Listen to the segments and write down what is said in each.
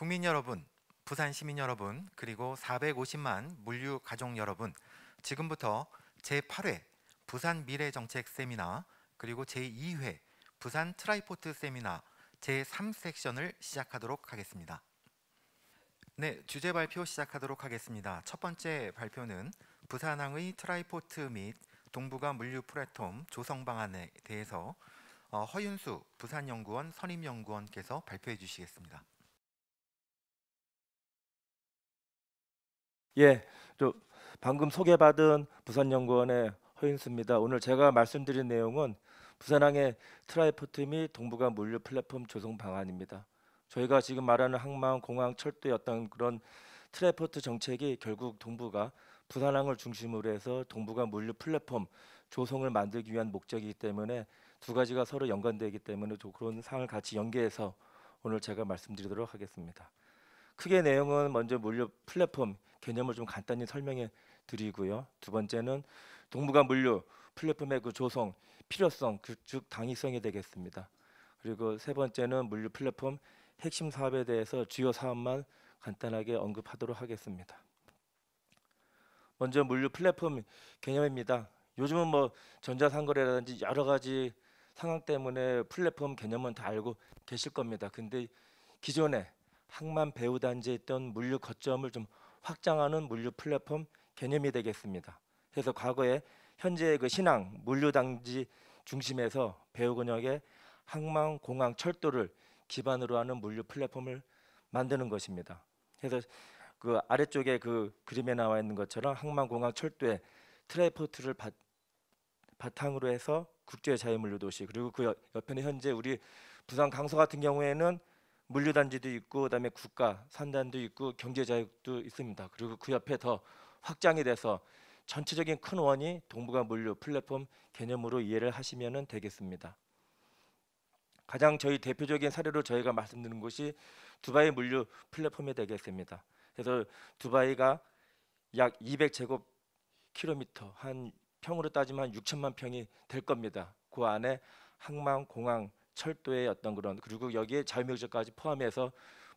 국민 여러분, 부산 시민 여러분, 그리고 450만 물류 가족 여러분, 지금부터 제8회 부산 미래정책 세미나 그리고 제2회 부산 트라이포트 세미나 제3섹션을 시작하도록 하겠습니다. 네, 주제 발표 시작하도록 하겠습니다. 첫 번째 발표는 부산항의 트라이포트 및 동북아 물류 플랫폼 조성 방안에 대해서 허윤수 부산연구원 선임연구원께서 발표해 주시겠습니다. 예, 저 방금 소개받은 부산연구원의 허인수입니다. 오늘 제가 말씀드린 내용은 부산항의 트라이포트 및 동북아 물류 플랫폼 조성 방안입니다. 저희가 지금 말하는 항만, 공항, 철도의 어떤 그런 트라이포트 정책이 결국 동북아 부산항을 중심으로 해서 동북아 물류 플랫폼 조성을 만들기 위한 목적이기 때문에 두 가지가 서로 연관되기 때문에 그런 사항을 같이 연계해서 오늘 제가 말씀드리도록 하겠습니다. 크게 내용은 먼저 물류 플랫폼 개념을 좀 간단히 설명해 드리고요. 두 번째는 동북아 물류 플랫폼의 그 조성 필요성, 즉 당위성이 되겠습니다. 그리고 세 번째는 물류 플랫폼 핵심 사업에 대해서 주요 사업만 간단하게 언급하도록 하겠습니다. 먼저 물류 플랫폼 개념입니다. 요즘은 뭐 전자상거래라든지 여러 가지 상황 때문에 플랫폼 개념은 다 알고 계실 겁니다. 근데 기존에 항만 배후 단지에 있던 물류 거점을 좀 확장하는 물류 플랫폼 개념이 되겠습니다. 그래서 과거에 현재 그 신항 물류 단지 중심에서 배후 근역의 항만, 공항, 철도를 기반으로 하는 물류 플랫폼을 만드는 것입니다. 그래서 그 아래쪽에 그 그림에 나와 있는 것처럼 항만, 공항, 철도의 트라이포트를 바탕으로 해서 국제 자유물류 도시, 그리고 그 옆에는 현재 우리 부산 강서 같은 경우에는 물류단지도 있고 그다음에 국가 산단도 있고 경제자유도 있습니다. 그리고 그 옆에 더 확장이 돼서 전체적인 큰 원이 동북아 물류 플랫폼 개념으로 이해를 하시면 되겠습니다. 가장 저희 대표적인 사례로 저희가 말씀드리는 곳이 두바이 물류 플랫폼이 되겠습니다. 그래서 두바이가 약 200제곱킬로미터, 한 평으로 따지면 한 6천만 평이 될 겁니다. 그 안에 항만, 공항, 철도의 어떤 그런, 그리고 여기에 자유무역까지 포함해서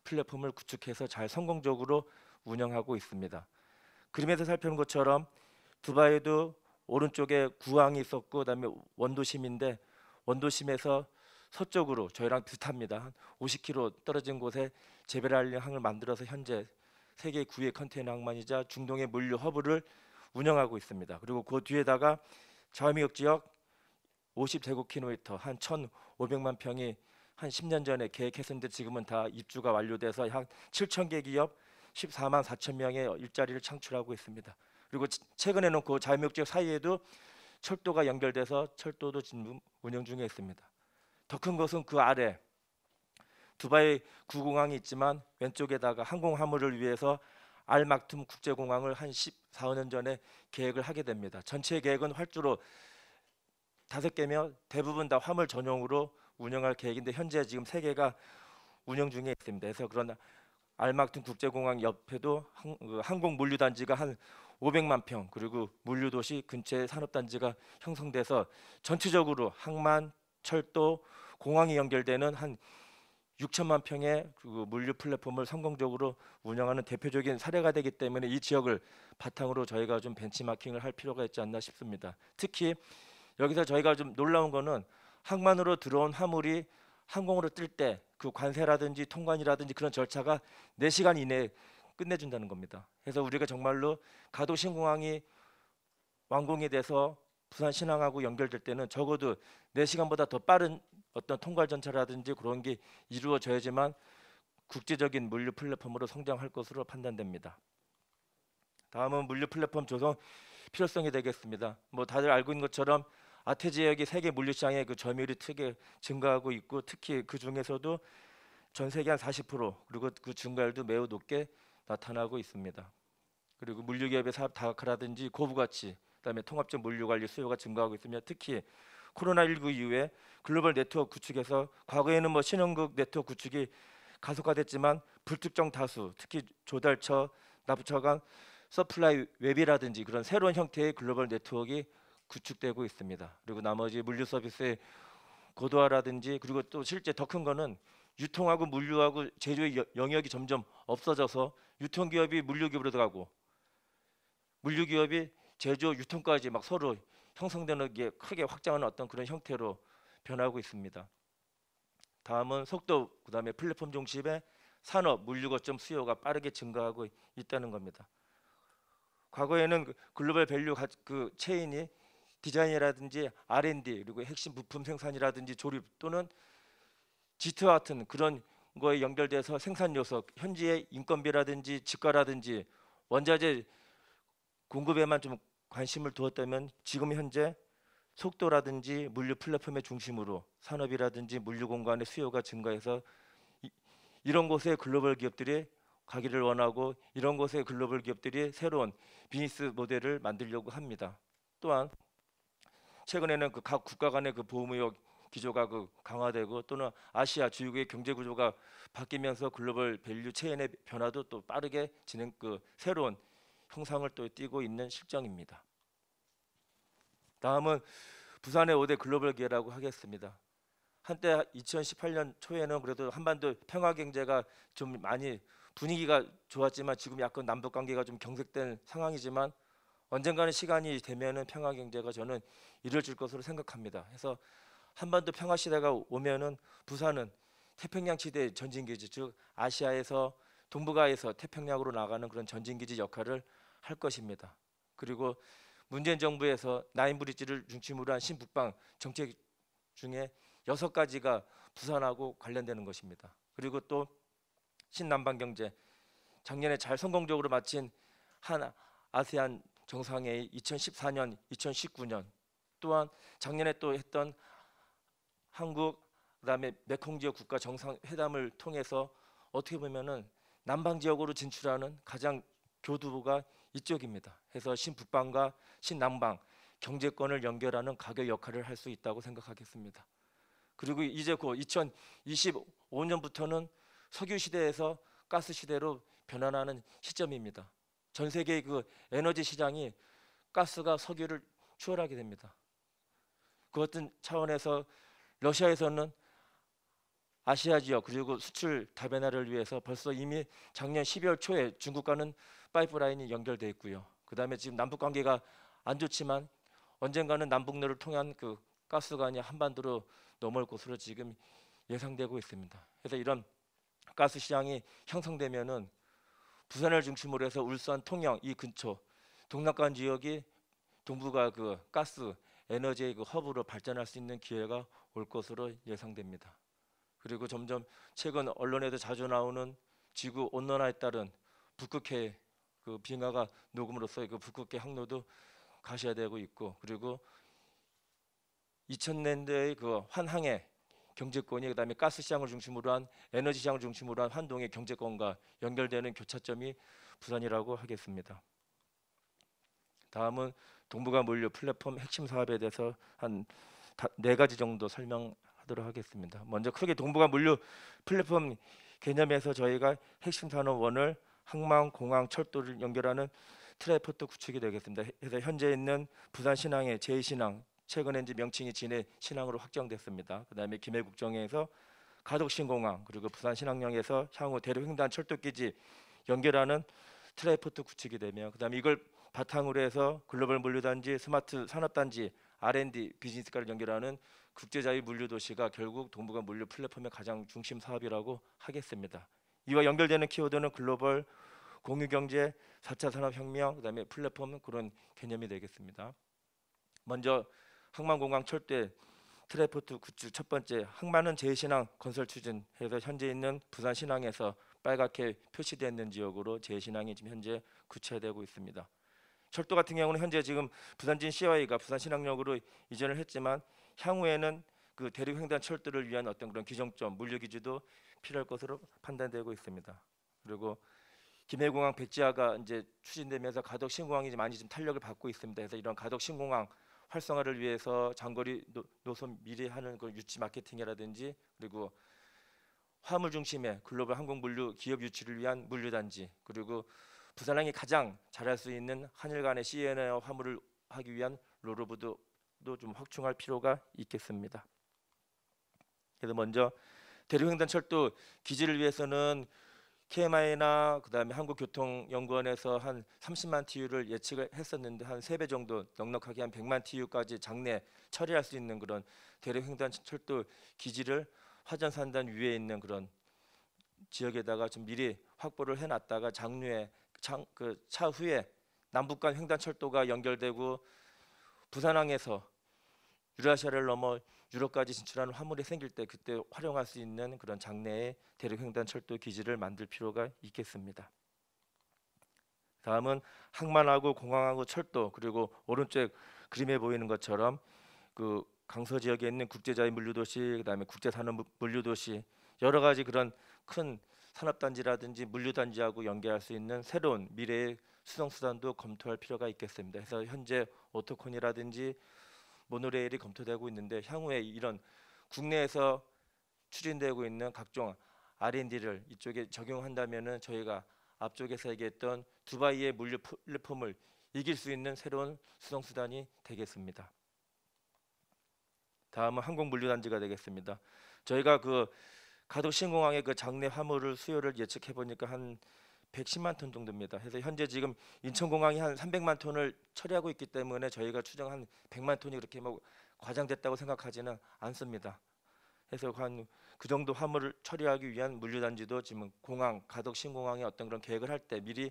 플랫폼을 구축해서 잘 성공적으로 운영하고 있습니다. 그림에서 살펴본 것처럼 두바이도 오른쪽에 구항이 있었고 그다음에 원도심인데, 원도심에서 서쪽으로 저희랑 비슷합니다. 한 50km 떨어진 곳에 제베랄리 항을 만들어서 현재 세계 9위 컨테이너 항만이자 중동의 물류 허브를 운영하고 있습니다. 그리고 그 뒤에다가 자유무역 지역 50제곱킬로미터, 한 1,500만 평이 한 10년 전에 계획했었는데 지금은 다 입주가 완료돼서 한 7,000개 기업 14만 4천 명의 일자리를 창출하고 있습니다. 그리고 최근에는 그 자유무역 지역 사이에도 철도가 연결돼서 철도도 지금 운영 중에 있습니다. 더 큰 것은 그 아래 두바이 구공항이 있지만 왼쪽에다가 항공 화물을 위해서 알막툼 국제공항을 한 14, 15년 전에 계획을 하게 됩니다. 전체 계획은 활주로 5개며 대부분 다 화물 전용으로 운영할 계획인데 현재 지금 3개가 운영 중에 있습니다. 그래서 그런 알막툼 국제공항 옆에도 항공 물류 단지가 한 500만 평, 그리고 물류 도시 근처에 산업 단지가 형성돼서 전체적으로 항만, 철도, 공항이 연결되는 한 6천만 평의 그 물류 플랫폼을 성공적으로 운영하는 대표적인 사례가 되기 때문에 이 지역을 바탕으로 저희가 좀 벤치마킹을 할 필요가 있지 않나 싶습니다. 특히 여기서 저희가 좀 놀라운 거는 항만으로 들어온 화물이 항공으로 뜰 때 그 관세라든지 통관이라든지 그런 절차가 4시간 이내에 끝내준다는 겁니다. 그래서 우리가 정말로 가도 신공항이 완공이 돼서 부산 신항하고 연결될 때는 적어도 4시간보다 더 빠른 어떤 통관 절차라든지 그런 게 이루어져야지만 국제적인 물류 플랫폼으로 성장할 것으로 판단됩니다. 다음은 물류 플랫폼 조성 필요성이 되겠습니다. 뭐 다들 알고 있는 것처럼 아태 지역이 세계 물류 시장의 그 점유율이 크게 증가하고 있고, 특히 그 중에서도 전 세계 한 40%, 그리고 그 증가율도 매우 높게 나타나고 있습니다. 그리고 물류 기업의 사업 다각화라든지 고부가치, 그다음에 통합적 물류 관리 수요가 증가하고 있으며, 특히 코로나19 이후에 글로벌 네트워크 구축에서 과거에는 뭐 신흥국 네트워크 구축이 가속화됐지만 불특정 다수, 특히 조달처, 납부처간 서플라이 웹이라든지 그런 새로운 형태의 글로벌 네트워크가 구축되고 있습니다. 그리고 나머지 물류 서비스의 고도화라든지, 그리고 또 실제 더 큰 거는 유통하고 물류하고 제조의 영역이 점점 없어져서 유통기업이 물류기업으로 들어가고 물류기업이 제조 유통까지 막 서로 형성되는 게 크게 확장하는 어떤 그런 형태로 변하고 있습니다. 다음은 속도, 그다음에 플랫폼 중심의 산업 물류 거점 수요가 빠르게 증가하고 있다는 겁니다. 과거에는 그 글로벌 밸류 그 체인이 디자인이라든지 R&D 그리고 핵심 부품 생산이라든지 조립 또는 G트와 같은 그런 거에 연결돼서 생산 요소, 현지의 인건비라든지 집가라든지 원자재 공급에만 좀 관심을 두었다면 지금 현재 속도라든지 물류 플랫폼의 중심으로 산업이라든지 물류 공간의 수요가 증가해서 이런 곳에 글로벌 기업들이 가기를 원하고 이런 곳에 글로벌 기업들이 새로운 비즈니스 모델을 만들려고 합니다. 또한 최근에는 그 각 국가 간의 그 보호무역 기조가 그 강화되고 또는 아시아 주요국의 경제 구조가 바뀌면서 글로벌 밸류 체인의 변화도 또 빠르게 그 새로운 형상을 또 띠고 있는 실정입니다. 다음은 부산의 5대 글로벌 기회라고 하겠습니다. 한때 2018년 초에는 그래도 한반도 평화 경제가 좀 많이 분위기가 좋았지만 지금 약간 남북 관계가 좀 경색된 상황이지만 언젠가는 시간이 되면은 평화 경제가 저는 이루어질 것으로 생각합니다. 그래서 한반도 평화 시대가 오면은 부산은 태평양 시대 전진기지, 즉 아시아에서 동북아에서 태평양으로 나가는 그런 전진기지 역할을 할 것입니다. 그리고 문재인 정부에서 나인브리지를 중심으로 한 신북방 정책 중에 6가지가 부산하고 관련되는 것입니다. 그리고 또 신남방 경제, 작년에 잘 성공적으로 마친 한 아세안 정상회의 2014년, 2019년, 또한 작년에 또 했던 한국 그다음에 메콩 지역 국가 정상회담을 통해서 어떻게 보면은 남방 지역으로 진출하는 가장 교두보가 이쪽입니다. 해서 신북방과 신남방 경제권을 연결하는 가교 역할을 할 수 있다고 생각하겠습니다. 그리고 이제 곧 2025년부터는 석유 시대에서 가스 시대로 변환하는 시점입니다. 전 세계의 그 에너지 시장이 가스가 석유를 추월하게 됩니다. 그 어떤 차원에서 러시아에서는 아시아 지역 그리고 수출 다변화를 위해서 벌써 이미 작년 12월 초에 중국과는 파이프라인이 연결돼 있고요. 그다음에 지금 남북 관계가 안 좋지만 언젠가는 남북로를 통한 그 가스관이 한반도로 넘어올 것으로 지금 예상되고 있습니다. 그래서 이런 가스 시장이 형성되면은 부산을 중심으로 해서 울산, 통영 이 근처 동남권 지역이 동북아 그 가스 에너지의 그 허브로 발전할 수 있는 기회가 올 것으로 예상됩니다. 그리고 점점 최근 언론에도 자주 나오는 지구 온난화에 따른 북극해 그 빙하가 녹음으로써 그 북극해 항로도 가시화되고 있고, 그리고 2000년대의 그 환항해 경제권이 그다음에 가스 시장을 중심으로 한 에너지 시장을 중심으로 한 환동의 경제권과 연결되는 교차점이 부산이라고 하겠습니다. 다음은 동북아 물류 플랫폼 핵심 사업에 대해서 한 4가지 정도 설명하도록 하겠습니다. 먼저 크게 동북아 물류 플랫폼 개념에서 저희가 핵심 산업원을 항만, 공항, 철도를 연결하는 트라이포트 구축이 되겠습니다. 그래서 현재 있는 부산 신항의 제2신항, 최근에 이제 명칭이 진해 신항으로 확정됐습니다. 그다음에 김해국정에서 가덕신공항, 그리고 부산 신항역에서 향후 대륙횡단 철도기지 연결하는 트라이포트 구축이 되며, 그다음에 이걸 바탕으로 해서 글로벌 물류단지, 스마트 산업단지, R&D 비즈니스가를 연결하는 국제자유 물류도시가 결국 동북아 물류 플랫폼의 가장 중심 사업이라고 하겠습니다. 이와 연결되는 키워드는 글로벌 공유경제, 4차 산업혁명, 그다음에 플랫폼 그런 개념이 되겠습니다. 먼저 항만공항 철도의 트라이포트 구축 첫 번째, 항만은 제2신항 건설 추진해서 현재 있는 부산 신항에서 빨갛게 표시되어 있는 지역으로 제2신항이 지금 현재 구체되고 있습니다. 철도 같은 경우는 현재 지금 부산진 CY가 부산 신항역으로 이전을 했지만 향후에는 그 대륙횡단 철도를 위한 어떤 그런 기정점, 물류 기지도 필요할 것으로 판단되고 있습니다. 그리고 김해공항 백지화가 이제 추진되면서 가덕 신공항이 이제 많이 좀 탄력을 받고 있습니다. 그래서 이런 가덕 신공항 활성화를 위해서 장거리 노선 미래하는 그 유치 마케팅이라든지, 그리고 화물 중심의 글로벌 항공 물류 기업 유치를 위한 물류단지, 그리고 부산항이 가장 잘할 수 있는 한일 간의 CNA 화물을 하기 위한 로로부도 좀 확충할 필요가 있겠습니다. 그래서 먼저 대륙횡단철도 기지를 위해서는 KMI나 그다음에 한국교통연구원에서 한 30만 TU를 예측을 했었는데 한 3배 정도 넉넉하게 한 100만 TU까지 장내 처리할 수 있는 그런 대륙횡단철도 기지를 화전산단 위에 있는 그런 지역에다가 좀 미리 확보를 해놨다가 장류에 그 차후에 남북간 횡단철도가 연결되고 부산항에서 유라시아를 넘어 유럽까지 진출하는 화물이 생길 때 그때 활용할 수 있는 그런 장내의 대륙횡단철도 기지를 만들 필요가 있겠습니다. 다음은 항만하고 공항하고 철도 그리고 오른쪽 그림에 보이는 것처럼 그 강서 지역에 있는 국제자유 물류도시 그다음에 국제산업 물류도시 여러 가지 그런 큰 산업단지라든지 물류단지하고 연계할 수 있는 새로운 미래의 수송수단도 검토할 필요가 있겠습니다. 그래서 현재 오토콘이라든지 모노레일이 검토되고 있는데 향후에 이런 국내에서 추진되고 있는 각종 R&D를 이쪽에 적용한다면은 저희가 앞쪽에서 얘기했던 두바이의 물류 플랫폼을 이길 수 있는 새로운 수송 수단이 되겠습니다. 다음은 항공 물류 단지가 되겠습니다. 저희가 그 가덕 신공항의 그 장내 화물을 수요를 예측해 보니까 한 110만 톤 정도입니다. 그래서 현재 지금 인천공항이 한 300만 톤을 처리하고 있기 때문에 저희가 추정한 100만 톤이 그렇게 뭐 과장됐다고 생각하지는 않습니다. 그래서 한 그 정도 화물을 처리하기 위한 물류단지도 지금 공항 가덕 신공항의 어떤 그런 계획을 할 때 미리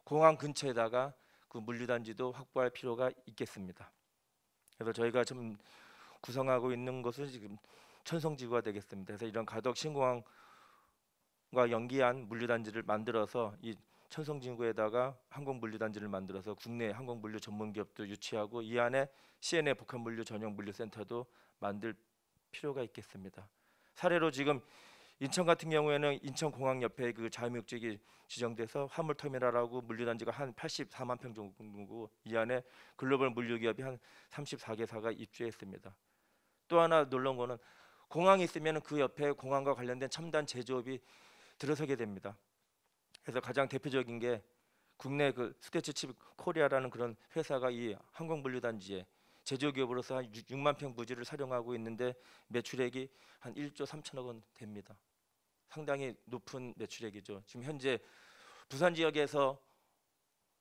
공항 근처에다가 그 물류단지도 확보할 필요가 있겠습니다. 그래서 저희가 좀 구성하고 있는 것은 지금 천성지구가 되겠습니다. 그래서 이런 가덕 신공항과 연계한 물류단지를 만들어서 이 천성지구에다가 항공 물류단지를 만들어서 국내 항공 물류 전문 기업도 유치하고 이 안에 CNA 복합 물류 전용 물류센터도 만들 필요가 있겠습니다. 사례로 지금 인천 같은 경우에는 인천공항 옆에 그 자유목적이 지정돼서 화물터미널하고 물류단지가 한 84만 평 정도고 이 안에 글로벌 물류기업이 한 34개사가 입주했습니다. 또 하나 놀라운 거는 공항이 있으면 그 옆에 공항과 관련된 첨단 제조업이 들어서게 됩니다. 그래서 가장 대표적인 게 국내 그 스테츠칩 코리아라는 그런 회사가 이 항공 물류단지에 제조기업으로서 한 6만 평 부지를 사용하고 있는데 매출액이 한 1조 3천억 원 됩니다. 상당히 높은 매출액이죠. 지금 현재 부산 지역에서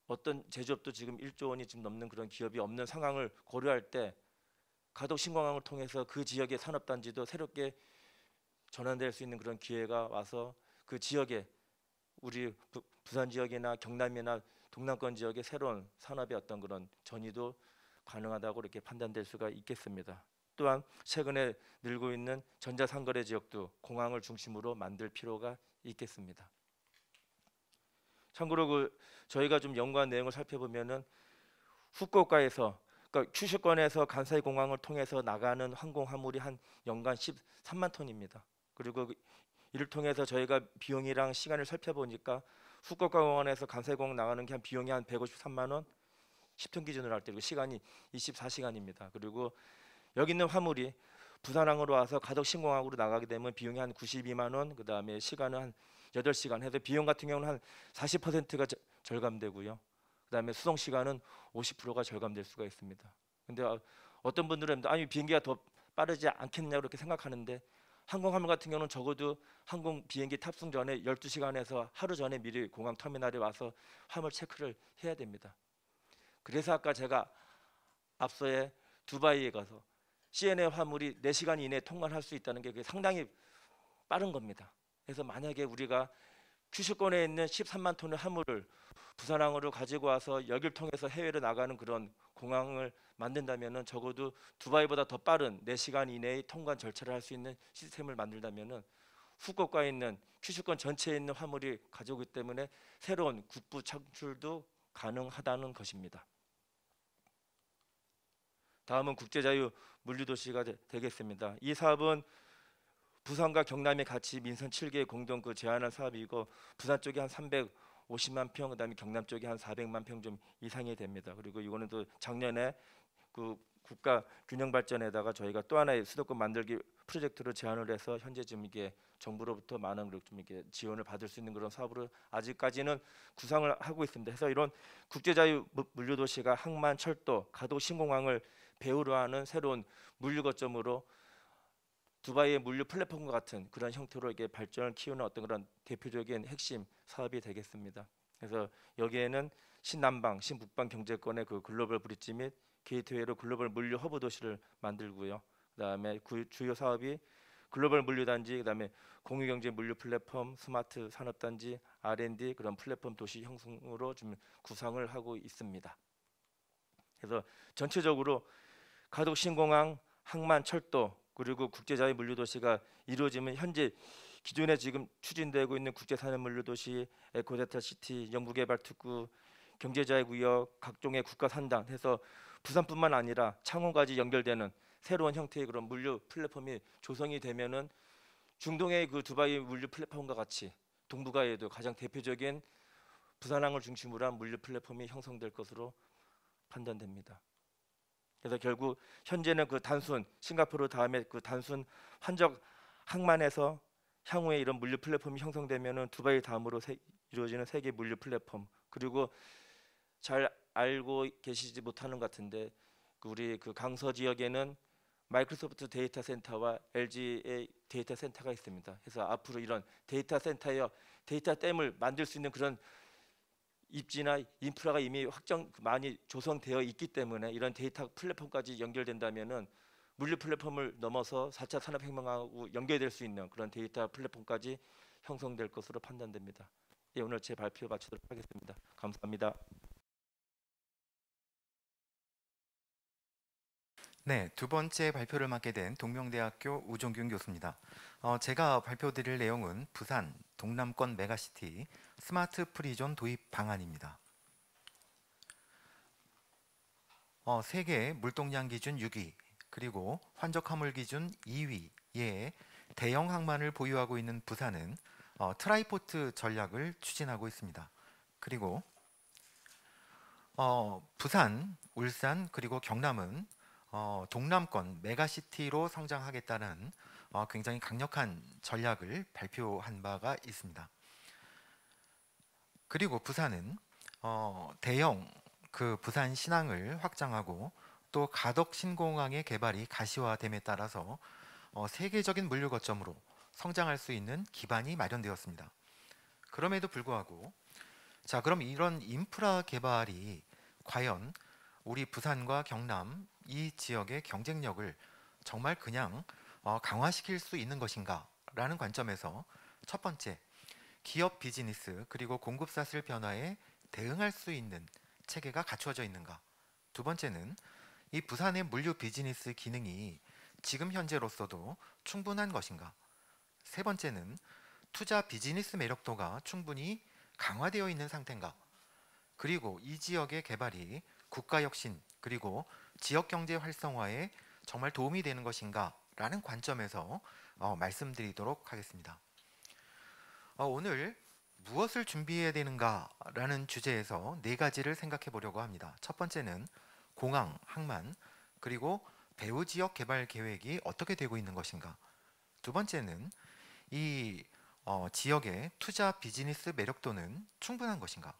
어떤 제조업도 지금 1조 원이 지금 넘는 그런 기업이 없는 상황을 고려할 때 가덕 신공항을 통해서 그 지역의 산업단지도 새롭게 전환될 수 있는 그런 기회가 와서 그 지역에 우리 부산 지역이나 경남이나 동남권 지역의 새로운 산업의 어떤 그런 전이도 가능하다고 이렇게 판단될 수가 있겠습니다. 또한 최근에 늘고 있는 전자상거래 지역도 공항을 중심으로 만들 필요가 있겠습니다. 참고로 그 저희가 좀 연구한 내용을 살펴보면은 후쿠오카에서 그러니까 큐슈권에서 간사이 공항을 통해서 나가는 항공 화물이 한 연간 13만 톤입니다. 그리고 이를 통해서 저희가 비용이랑 시간을 살펴보니까 후쿠오카 공항에서 간사이 공항 나가는 게 한 비용이 한 153만 원, 10톤 기준으로 할 때 그리고 시간이 24시간입니다. 그리고 여기 있는 화물이 부산항으로 와서 가덕 신공항으로 나가게 되면 비용이 한 92만 원, 그다음에 시간은 한 8시간 해서 비용 같은 경우는 한 40%가 절감되고요. 그다음에 수송 시간은 50%가 절감될 수가 있습니다. 근데 어떤 분들은 아니 비행기가 더 빠르지 않겠냐고 그렇게 생각하는데 항공 화물 같은 경우는 적어도 항공 비행기 탑승 전에 12시간에서 하루 전에 미리 공항 터미널에 와서 화물 체크를 해야 됩니다. 그래서 아까 제가 앞서에 두바이에 가서 CNA 화물이 4시간 이내에 통관할 수 있다는 게 상당히 빠른 겁니다. 그래서 만약에 우리가 큐슈권에 있는 13만 톤의 화물을 부산항으로 가지고 와서 여기를 통해서 해외로 나가는 그런 공항을 만든다면은 적어도 두바이보다 더 빠른 4시간 이내의 통관 절차를 할 수 있는 시스템을 만들다면은 후쿠오카에 있는 큐슈권 전체에 있는 화물이 가져오기 때문에 새로운 국부 창출도 가능하다는 것입니다. 다음은 국제자유 물류도시가 되겠습니다. 이 사업은 부산과 경남이 같이 민선 7개 공동 그 제안한 사업이고 부산 쪽이 한 350만 평, 그다음에 경남 쪽이 한 400만 평 좀 이상이 됩니다. 그리고 이거는 또 작년에 그 국가 균형 발전에다가 저희가 또 하나의 수도권 만들기 프로젝트로 제안을 해서 현재 지금 이게 정부로부터 많은 좀 이렇게 지원을 받을 수 있는 그런 사업으로 아직까지는 구상을 하고 있습니다. 그래서 이런 국제자유 물류도시가 항만, 철도, 가덕 신공항을 배후로 하는 새로운 물류 거점으로 두바이의 물류 플랫폼과 같은 그런 형태로 이게 발전을 키우는 어떤 그런 대표적인 핵심 사업이 되겠습니다. 그래서 여기에는 신남방, 신북방 경제권의 그 글로벌 브릿지 및 게이트웨이로 글로벌 물류 허브 도시를 만들고요. 그다음에 주요 사업이 글로벌 물류단지, 그다음에 공유경제 물류 플랫폼, 스마트 산업단지, R&D 그런 플랫폼 도시 형성으로 좀 구상을 하고 있습니다. 그래서 전체적으로 가덕 신공항, 항만, 철도 그리고 국제자유 물류 도시가 이루어지면 현재 기존에 지금 추진되고 있는 국제산업 물류 도시, 에코데이터 시티, 연구개발특구, 경제자유구역, 각종의 국가 산단 해서 부산뿐만 아니라 창원까지 연결되는 새로운 형태의 그런 물류 플랫폼이 조성이 되면은 중동의 그 두바이 물류 플랫폼과 같이 동북아에도 가장 대표적인 부산항을 중심으로 한 물류 플랫폼이 형성될 것으로 판단됩니다. 그래서 결국 현재는 그 단순 싱가포르 다음에 그 단순 환적 항만에서 향후에 이런 물류 플랫폼이 형성되면은 두바이 다음으로 이루어지는 세계 물류 플랫폼, 그리고 잘 알고 계시지 못하는 것 같은데 우리 그 강서 지역에는 마이크로소프트 데이터 센터와 LG의 데이터 센터가 있습니다. 그래서 앞으로 이런 데이터 센터에 데이터 댐을 만들 수 있는 그런 입지나 인프라가 이미 많이 조성되어 있기 때문에 이런 데이터 플랫폼까지 연결된다면은 물류 플랫폼을 넘어서 4차 산업혁명하고 연결될 수 있는 그런 데이터 플랫폼까지 형성될 것으로 판단됩니다. 예, 오늘 제 발표 마치도록 하겠습니다. 감사합니다. 네, 두 번째 발표를 맡게 된 동명대학교 우종균 교수입니다. 제가 발표드릴 내용은 부산 동남권 메가시티 스마트 프리존 도입 방안입니다. 세계 물동량 기준 6위, 그리고 환적 화물 기준 2위의 대형 항만을 보유하고 있는 부산은 트라이포트 전략을 추진하고 있습니다. 그리고 부산, 울산, 그리고 경남은 동남권 메가시티로 성장하겠다는 굉장히 강력한 전략을 발표한 바가 있습니다. 그리고 부산은 대형 그 부산 신항을 확장하고 또 가덕 신공항의 개발이 가시화됨에 따라서 세계적인 물류 거점으로 성장할 수 있는 기반이 마련되었습니다. 그럼에도 불구하고 자, 그럼 이런 인프라 개발이 과연 우리 부산과 경남 이 지역의 경쟁력을 정말 그냥 강화시킬 수 있는 것인가 라는 관점에서 첫 번째, 기업 비즈니스 그리고 공급사슬 변화에 대응할 수 있는 체계가 갖추어져 있는가, 두 번째는 이 부산의 물류 비즈니스 기능이 지금 현재로서도 충분한 것인가, 세 번째는 투자 비즈니스 매력도가 충분히 강화되어 있는 상태인가, 그리고 이 지역의 개발이 국가 혁신 그리고 지역 경제 활성화에 정말 도움이 되는 것인가 라는 관점에서 말씀드리도록 하겠습니다. 오늘 무엇을 준비해야 되는가 라는 주제에서 네 가지를 생각해 보려고 합니다. 첫 번째는 공항, 항만, 그리고 배후 지역 개발 계획이 어떻게 되고 있는 것인가, 두 번째는 이 지역의 투자 비즈니스 매력도는 충분한 것인가,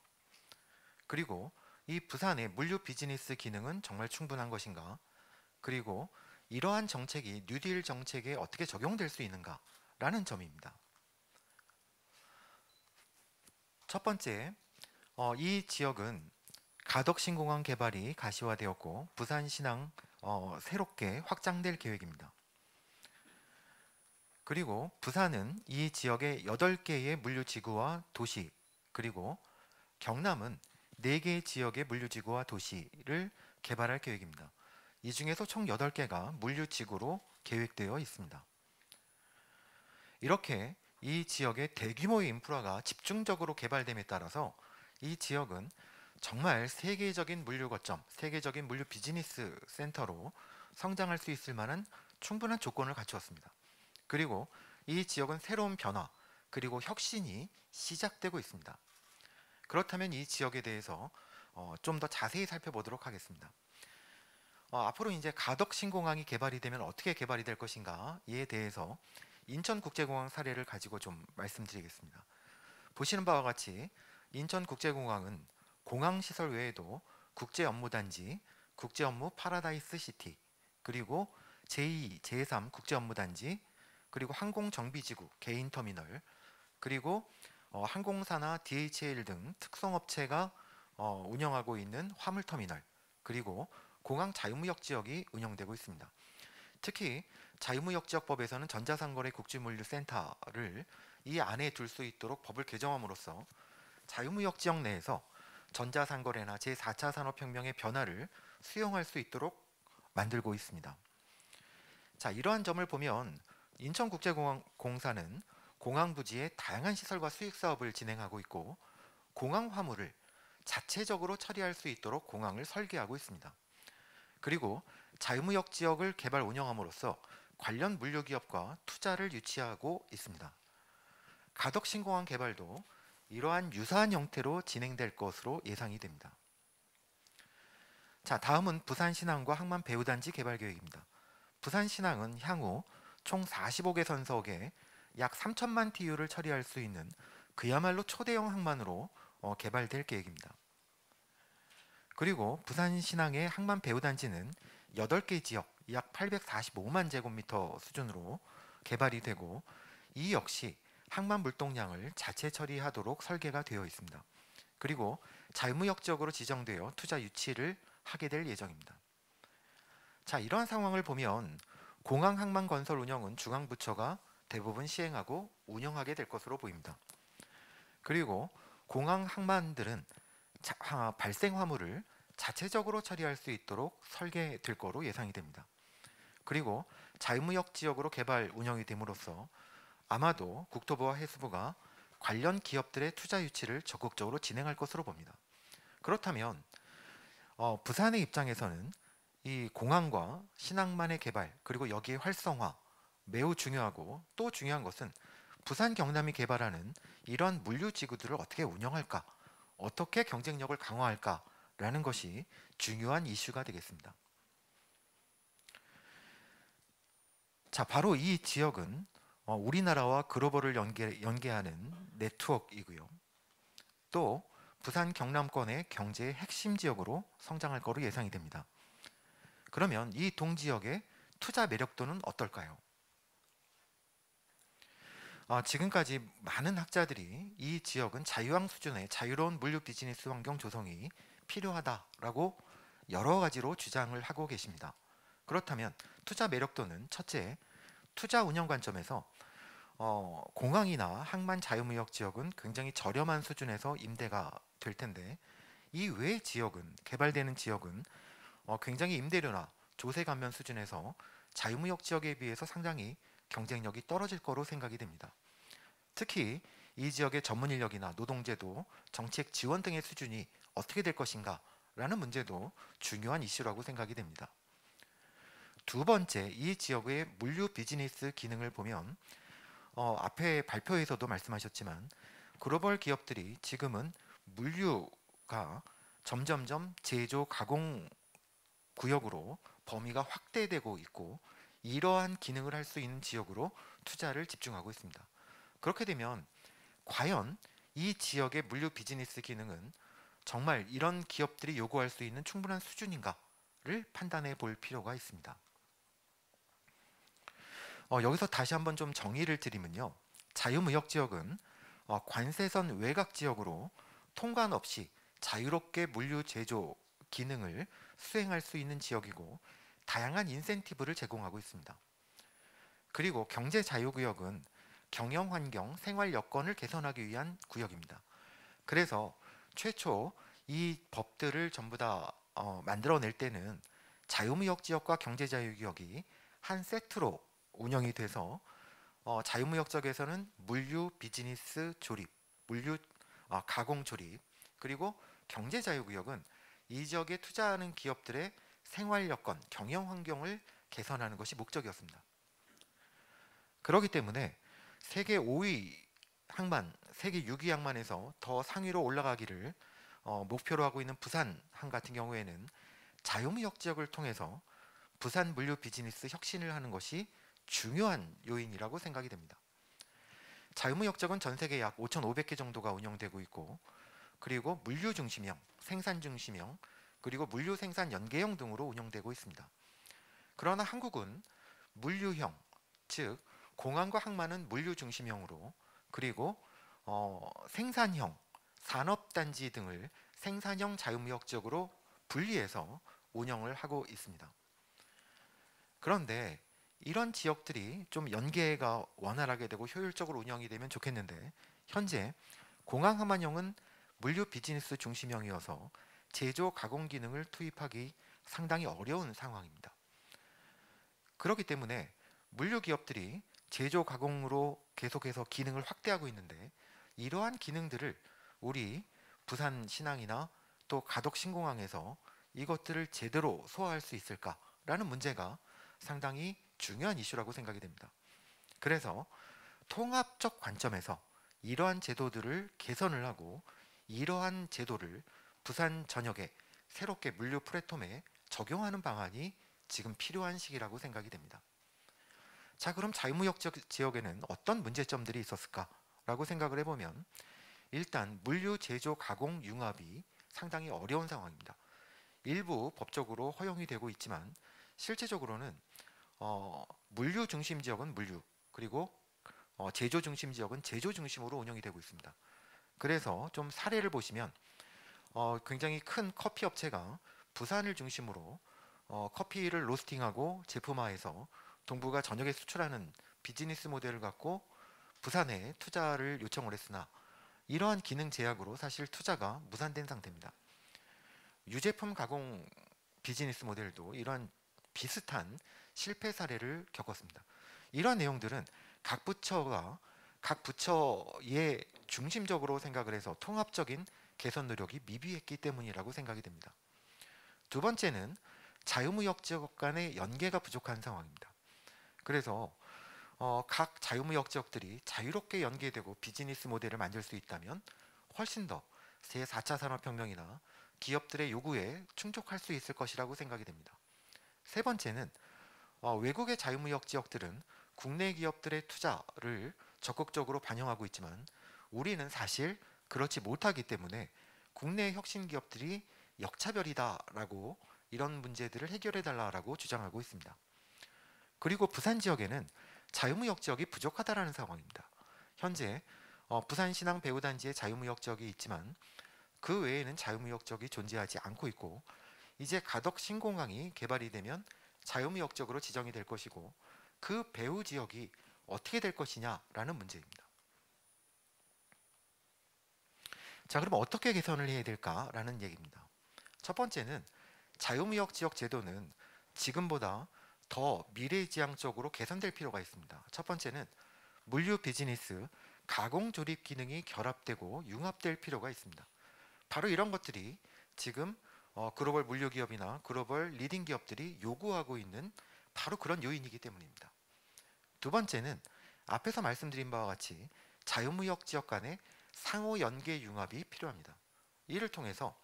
그리고 이 부산의 물류 비즈니스 기능은 정말 충분한 것인가, 그리고 이러한 정책이 뉴딜 정책에 어떻게 적용될 수 있는가 라는 점입니다. 첫 번째, 이 지역은 가덕 신공항 개발이 가시화되었고 부산 신항 새롭게 확장될 계획입니다. 그리고 부산은 이 지역의 8개의 물류지구와 도시, 그리고 경남은 4개의 지역의 물류지구와 도시를 개발할 계획입니다. 이 중에서 총 8개가 물류지구로 계획되어 있습니다. 이렇게 이 지역의 대규모의 인프라가 집중적으로 개발됨에 따라서 이 지역은 정말 세계적인 물류 거점, 세계적인 물류 비즈니스 센터로 성장할 수 있을 만한 충분한 조건을 갖추었습니다. 그리고 이 지역은 새로운 변화, 그리고 혁신이 시작되고 있습니다. 그렇다면 이 지역에 대해서 좀 더 자세히 살펴보도록 하겠습니다. 앞으로 이제 가덕 신공항이 개발이 되면 어떻게 개발이 될 것인가에 대해서 인천국제공항 사례를 가지고 좀 말씀드리겠습니다. 보시는 바와 같이 인천국제공항은 공항시설 외에도 국제업무단지, 국제업무 파라다이스 시티, 그리고 제2, 제3 국제업무단지, 그리고 항공정비지구, 개인터미널, 그리고 항공사나 DHL 등 특성업체가 운영하고 있는 화물터미널, 그리고 공항 자유무역 지역이 운영되고 있습니다. 특히 자유무역지역법에서는 전자상거래 국제물류센터를 이 안에 둘 수 있도록 법을 개정함으로써 자유무역지역 내에서 전자상거래나 제4차 산업혁명의 변화를 수용할 수 있도록 만들고 있습니다. 자, 이러한 점을 보면 인천국제공항공사는 공항 부지에 다양한 시설과 수익 사업을 진행하고 있고, 공항 화물을 자체적으로 처리할 수 있도록 공항을 설계하고 있습니다. 그리고 자유무역 지역을 개발 운영함으로써 관련 물류 기업과 투자를 유치하고 있습니다. 가덕신공항 개발도 이러한 유사한 형태로 진행될 것으로 예상이 됩니다. 자, 다음은 부산신항과 항만 배후단지 개발 계획입니다. 부산신항은 향후 총 45개 선석에 약 3천만 TU를 처리할 수 있는 그야말로 초대형 항만으로 개발될 계획입니다. 그리고 부산신항의 항만 배후단지는 8개 지역 약 845만 제곱미터 수준으로 개발이 되고, 이 역시 항만 물동량을 자체 처리하도록 설계가 되어 있습니다. 그리고 자유무역 지역으로 지정되어 투자 유치를 하게 될 예정입니다. 자, 이러한 상황을 보면 공항 항만 건설 운영은 중앙부처가 대부분 시행하고 운영하게 될 것으로 보입니다. 그리고 공항 항만들은 발생 화물을 자체적으로 처리할 수 있도록 설계될 거로 예상이 됩니다. 그리고 자유무역 지역으로 개발 운영이 됨으로써 아마도 국토부와 해수부가 관련 기업들의 투자 유치를 적극적으로 진행할 것으로 봅니다. 그렇다면 부산의 입장에서는 이 공항과 신항만의 개발, 그리고 여기의 활성화 매우 중요하고, 또 중요한 것은 부산 경남이 개발하는 이러한 물류지구들을 어떻게 운영할까, 어떻게 경쟁력을 강화할까 라는 것이 중요한 이슈가 되겠습니다. 자, 바로 이 지역은 우리나라와 글로벌을 연계하는 네트워크이고요. 또 부산 경남권의 경제의 핵심 지역으로 성장할 거로 예상이 됩니다. 그러면 이 동지역의 투자 매력도는 어떨까요? 지금까지 많은 학자들이 이 지역은 자유항 수준의 자유로운 물류 비즈니스 환경 조성이 필요하다라고 여러 가지로 주장을 하고 계십니다. 그렇다면 투자 매력도는 첫째, 투자 운영 관점에서 공항이나 항만 자유무역 지역은 굉장히 저렴한 수준에서 임대가 될 텐데, 이 외의 지역은, 개발되는 지역은 굉장히 임대료나 조세 감면 수준에서 자유무역 지역에 비해서 상당히 경쟁력이 떨어질 거로 생각이 됩니다. 특히 이 지역의 전문 인력이나 노동제도, 정책 지원 등의 수준이 어떻게 될 것인가 라는 문제도 중요한 이슈라고 생각이 됩니다. 두 번째, 이 지역의 물류 비즈니스 기능을 보면 앞에 발표에서도 말씀하셨지만 글로벌 기업들이 지금은 물류가 점점점 제조 가공 구역으로 범위가 확대되고 있고, 이러한 기능을 할 수 있는 지역으로 투자를 집중하고 있습니다. 그렇게 되면 과연 이 지역의 물류 비즈니스 기능은 정말 이런 기업들이 요구할 수 있는 충분한 수준인가를 판단해 볼 필요가 있습니다. 여기서 다시 한번 좀 정의를 드리면요, 자유무역 지역은 관세선 외곽 지역으로 통관 없이 자유롭게 물류 제조 기능을 수행할 수 있는 지역이고, 다양한 인센티브를 제공하고 있습니다. 그리고 경제자유구역은 경영환경, 생활 여건을 개선하기 위한 구역입니다. 그래서 최초 이 법들을 전부 다 만들어낼 때는 자유무역 지역과 경제자유구역이 한 세트로 운영이 돼서 자유무역 지역에서는 물류 비즈니스 조립, 물류 가공 조립, 그리고 경제자유구역은 이 지역에 투자하는 기업들의 생활 여건, 경영 환경을 개선하는 것이 목적이었습니다. 그렇기 때문에 세계 5위 항만, 세계 6위 항만에서 더 상위로 올라가기를 목표로 하고 있는 부산항 같은 경우에는 자유무역 지역을 통해서 부산 물류 비즈니스 혁신을 하는 것이 중요한 요인이라고 생각이 됩니다. 자유무역 지역은 전 세계 약 5,500개 정도가 운영되고 있고, 그리고 물류 중심형, 생산 중심형, 그리고 물류 생산 연계형 등으로 운영되고 있습니다. 그러나 한국은 물류형, 즉 공항과 항만은 물류 중심형으로, 그리고 생산형, 산업단지 등을 생산형 자유무역지역으로 분리해서 운영을 하고 있습니다. 그런데 이런 지역들이 좀 연계가 원활하게 되고 효율적으로 운영이 되면 좋겠는데, 현재 공항 항만형은 물류 비즈니스 중심형이어서 제조 가공 기능을 투입하기 상당히 어려운 상황입니다. 그렇기 때문에 물류 기업들이 제조 가공으로 계속해서 기능을 확대하고 있는데, 이러한 기능들을 우리 부산 신항이나 또 가덕 신공항에서 이것들을 제대로 소화할 수 있을까라는 문제가 상당히 중요한 이슈라고 생각이 됩니다. 그래서 통합적 관점에서 이러한 제도들을 개선을 하고, 이러한 제도를 부산 전역에 새롭게 물류 플랫폼에 적용하는 방안이 지금 필요한 시기라고 생각이 됩니다. 자, 그럼 자유무역 지역에는 어떤 문제점들이 있었을까라고 생각을 해보면, 일단 물류 제조 가공 융합이 상당히 어려운 상황입니다. 일부 법적으로 허용이 되고 있지만 실제적으로는 물류 중심 지역은 물류, 그리고 제조 중심 지역은 제조 중심으로 운영이 되고 있습니다. 그래서 좀 사례를 보시면 굉장히 큰 커피 업체가 부산을 중심으로 커피를 로스팅하고 제품화해서 동부가 전역에 수출하는 비즈니스 모델을 갖고 부산에 투자를 요청을 했으나, 이러한 기능 제약으로 사실 투자가 무산된 상태입니다. 유제품 가공 비즈니스 모델도 이러한 비슷한 실패 사례를 겪었습니다. 이러한 내용들은 각 부처가 각 부처의 중심적으로 생각을 해서 통합적인 개선 노력이 미비했기 때문이라고 생각이 됩니다. 두 번째는 자유무역 지역 간의 연계가 부족한 상황입니다. 그래서 각 자유무역 지역들이 자유롭게 연계되고 비즈니스 모델을 만들 수 있다면 훨씬 더 제4차 산업혁명이나 기업들의 요구에 충족할 수 있을 것이라고 생각이 됩니다. 세 번째는 외국의 자유무역 지역들은 국내 기업들의 투자를 적극적으로 반영하고 있지만 우리는 사실 그렇지 못하기 때문에 국내 혁신 기업들이 역차별이다라고 이런 문제들을 해결해 달라고 주장하고 있습니다. 그리고 부산 지역에는 자유무역 지역이 부족하다라는 상황입니다. 현재 부산 신항 배후단지에 자유무역 지역이 있지만 그 외에는 자유무역 지역이 존재하지 않고 있고, 이제 가덕 신공항이 개발이 되면 자유무역 지역으로 지정이 될 것이고, 그 배후 지역이 어떻게 될 것이냐라는 문제입니다. 자, 그럼 어떻게 개선을 해야 될까라는 얘기입니다. 첫 번째는 자유무역 지역 제도는 지금보다 더 미래지향적으로 개선될 필요가 있습니다. 첫 번째는 물류 비즈니스, 가공 조립 기능이 결합되고 융합될 필요가 있습니다. 바로 이런 것들이 지금 글로벌 물류 기업이나 글로벌 리딩 기업들이 요구하고 있는 바로 그런 요인이기 때문입니다. 두 번째는 앞에서 말씀드린 바와 같이 자유무역 지역 간의 상호 연계 융합이 필요합니다. 이를 통해서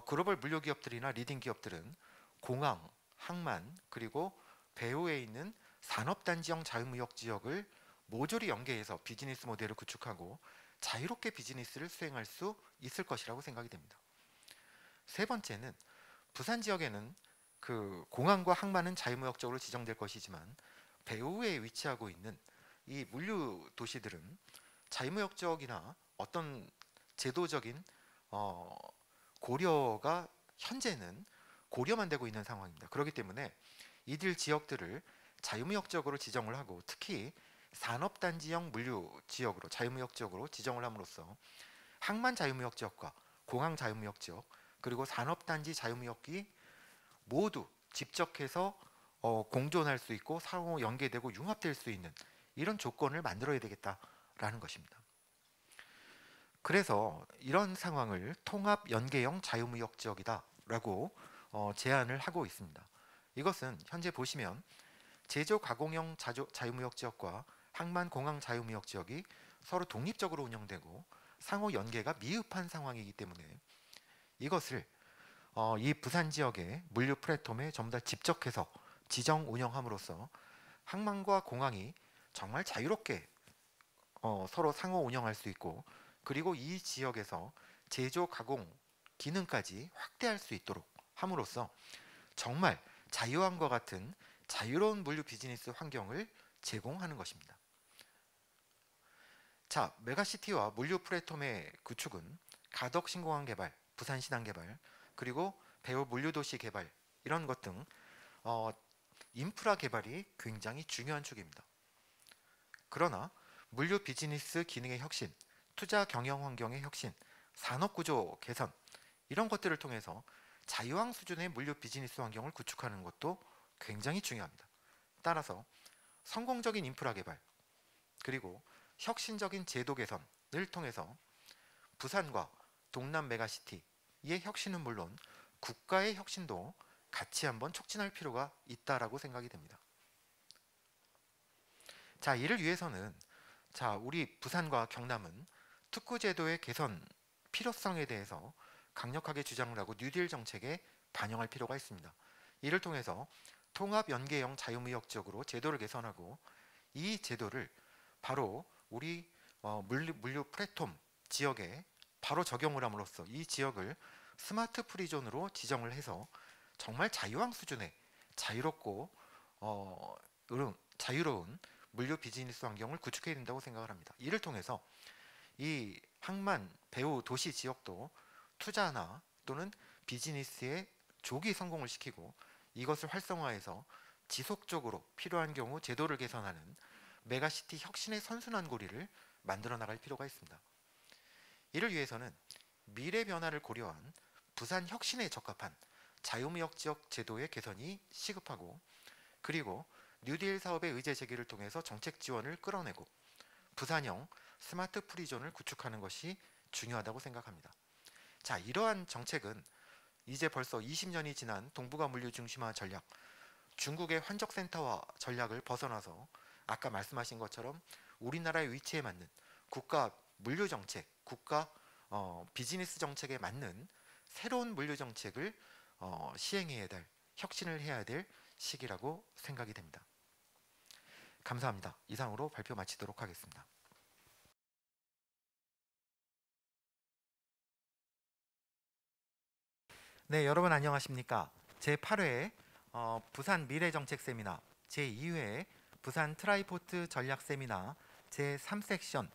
글로벌 물류 기업들이나 리딩 기업들은 공항, 항만, 그리고 배후에 있는 산업단지형 자유무역 지역을 모조리 연계해서 비즈니스 모델을 구축하고 자유롭게 비즈니스를 수행할 수 있을 것이라고 생각이 됩니다. 세 번째는 부산 지역에는 그 공항과 항만은 자유무역적으로 지정될 것이지만 배후에 위치하고 있는 이 물류 도시들은 자유무역 지역이나 어떤 제도적인 고려가 현재는 고려만 되고 있는 상황입니다. 그렇기 때문에 이들 지역들을 자유무역 지역으로 지정을 하고, 특히 산업단지형 물류 지역으로 자유무역 지역으로 지정을 함으로써 항만 자유무역 지역과 공항 자유무역 지역, 그리고 산업단지 자유무역이 모두 집적해서 공존할 수 있고 상호 연계되고 융합될 수 있는 이런 조건을 만들어야 되겠다라는 것입니다. 그래서 이런 상황을 통합 연계형 자유무역 지역이다라고 제안을 하고 있습니다. 이것은 현재 보시면 제조 가공형 자유무역 지역과 항만 공항 자유무역 지역이 서로 독립적으로 운영되고 상호 연계가 미흡한 상황이기 때문에 이것을 이 부산 지역의 물류 플랫폼에 전부 다 집적해서 지정 운영함으로써 항만과 공항이 정말 자유롭게 서로 상호 운영할 수 있고, 그리고 이 지역에서 제조 가공 기능까지 확대할 수 있도록 함으로써 정말 자유함과 같은 자유로운 물류 비즈니스 환경을 제공하는 것입니다. 자, 메가시티와 물류 플랫폼의 구축은 가덕 신공항 개발, 부산 신항 개발, 그리고 배후 물류도시 개발 이런 것 등 인프라 개발이 굉장히 중요한 축입니다. 그러나 물류 비즈니스 기능의 혁신, 투자 경영 환경의 혁신, 산업 구조 개선 이런 것들을 통해서 자유항 수준의 물류 비즈니스 환경을 구축하는 것도 굉장히 중요합니다. 따라서 성공적인 인프라 개발 그리고 혁신적인 제도 개선을 통해서 부산과 동남 메가시티의 혁신은 물론 국가의 혁신도 같이 한번 촉진할 필요가 있다라고 생각이 됩니다. 자, 이를 위해서는 우리 부산과 경남은 특구 제도의 개선 필요성에 대해서 강력하게 주장을 하고 뉴딜 정책에 반영할 필요가 있습니다. 이를 통해서 통합 연계형 자유무역 지역으로 제도를 개선하고 이 제도를 바로 우리 물류 플랫폼 지역에 바로 적용을 함으로써 이 지역을 스마트 프리존으로 지정을 해서 정말 자유항 수준의 자유롭고 자유로운 물류 비즈니스 환경을 구축해야 된다고 생각을 합니다. 이를 통해서 이 항만 배후 도시 지역도 투자나 또는 비즈니스의 조기 성공을 시키고 이것을 활성화해서 지속적으로 필요한 경우 제도를 개선하는 메가시티 혁신의 선순환 고리를 만들어 나갈 필요가 있습니다. 이를 위해서는 미래 변화를 고려한 부산 혁신에 적합한 자유무역 지역 제도의 개선이 시급하고 그리고 뉴딜 사업의 의제 제기를 통해서 정책 지원을 끌어내고 부산형 스마트 프리존을 구축하는 것이 중요하다고 생각합니다. 자, 이러한 정책은 이제 벌써 20년이 지난 동북아 물류 중심화 전략, 중국의 환적센터화 전략을 벗어나서 아까 말씀하신 것처럼 우리나라의 위치에 맞는 국가 물류 정책, 국가 비즈니스 정책에 맞는 새로운 물류 정책을 시행해야 될, 혁신을 해야 될 시기라고 생각이 됩니다. 감사합니다. 이상으로 발표 마치도록 하겠습니다. 네, 여러분 안녕하십니까? 제8회 부산 미래정책 세미나, 제2회 부산 트라이포트 전략 세미나 제3섹션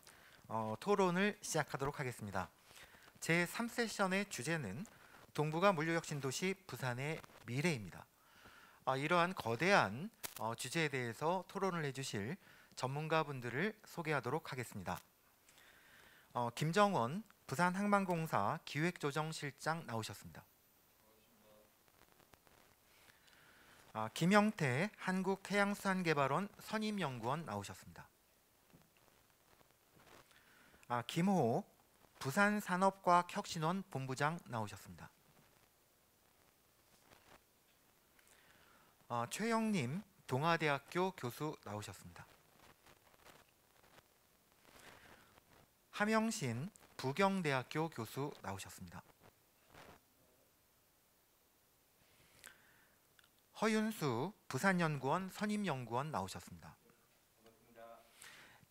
토론을 시작하도록 하겠습니다. 제3세션의 주제는 동북아 물류혁신도시 부산의 미래입니다. 이러한 거대한 주제에 대해서 토론을 해주실 전문가분들을 소개하도록 하겠습니다. 김정원 부산항만공사 기획조정실장 나오셨습니다. 김영태 한국해양수산개발원 선임연구원 나오셨습니다. 김호 부산산업과학혁신원 본부장 나오셨습니다. 최영림 동아대학교 교수 나오셨습니다. 함영신 부경대학교 교수 나오셨습니다. 허윤수 부산연구원 선임연구원 나오셨습니다.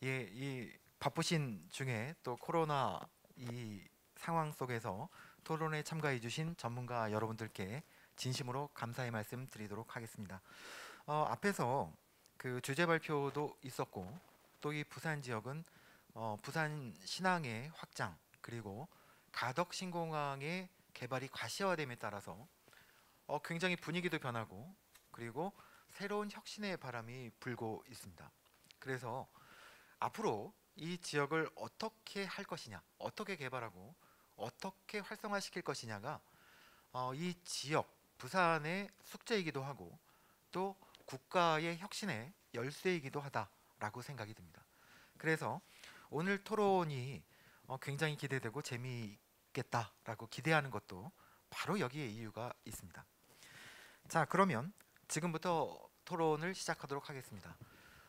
예, 이 바쁘신 중에 또 코로나 이 상황 속에서 토론에 참가해 주신 전문가 여러분들께 진심으로 감사의 말씀 드리도록 하겠습니다. 앞에서 그 주제 발표도 있었고 또 이 부산 지역은 부산 신항의 확장 그리고 가덕 신공항의 개발이 과시화됨에 따라서 굉장히 분위기도 변하고 그리고 새로운 혁신의 바람이 불고 있습니다. 그래서 앞으로 이 지역을 어떻게 할 것이냐, 어떻게 개발하고 어떻게 활성화시킬 것이냐가 이 지역, 부산의 숙제이기도 하고 또 국가의 혁신의 열쇠이기도 하다라고 생각이 듭니다. 그래서 오늘 토론이 굉장히 기대되고 재미있겠다라고 기대하는 것도 바로 여기에 이유가 있습니다. 자, 그러면 지금부터 토론을 시작하도록 하겠습니다.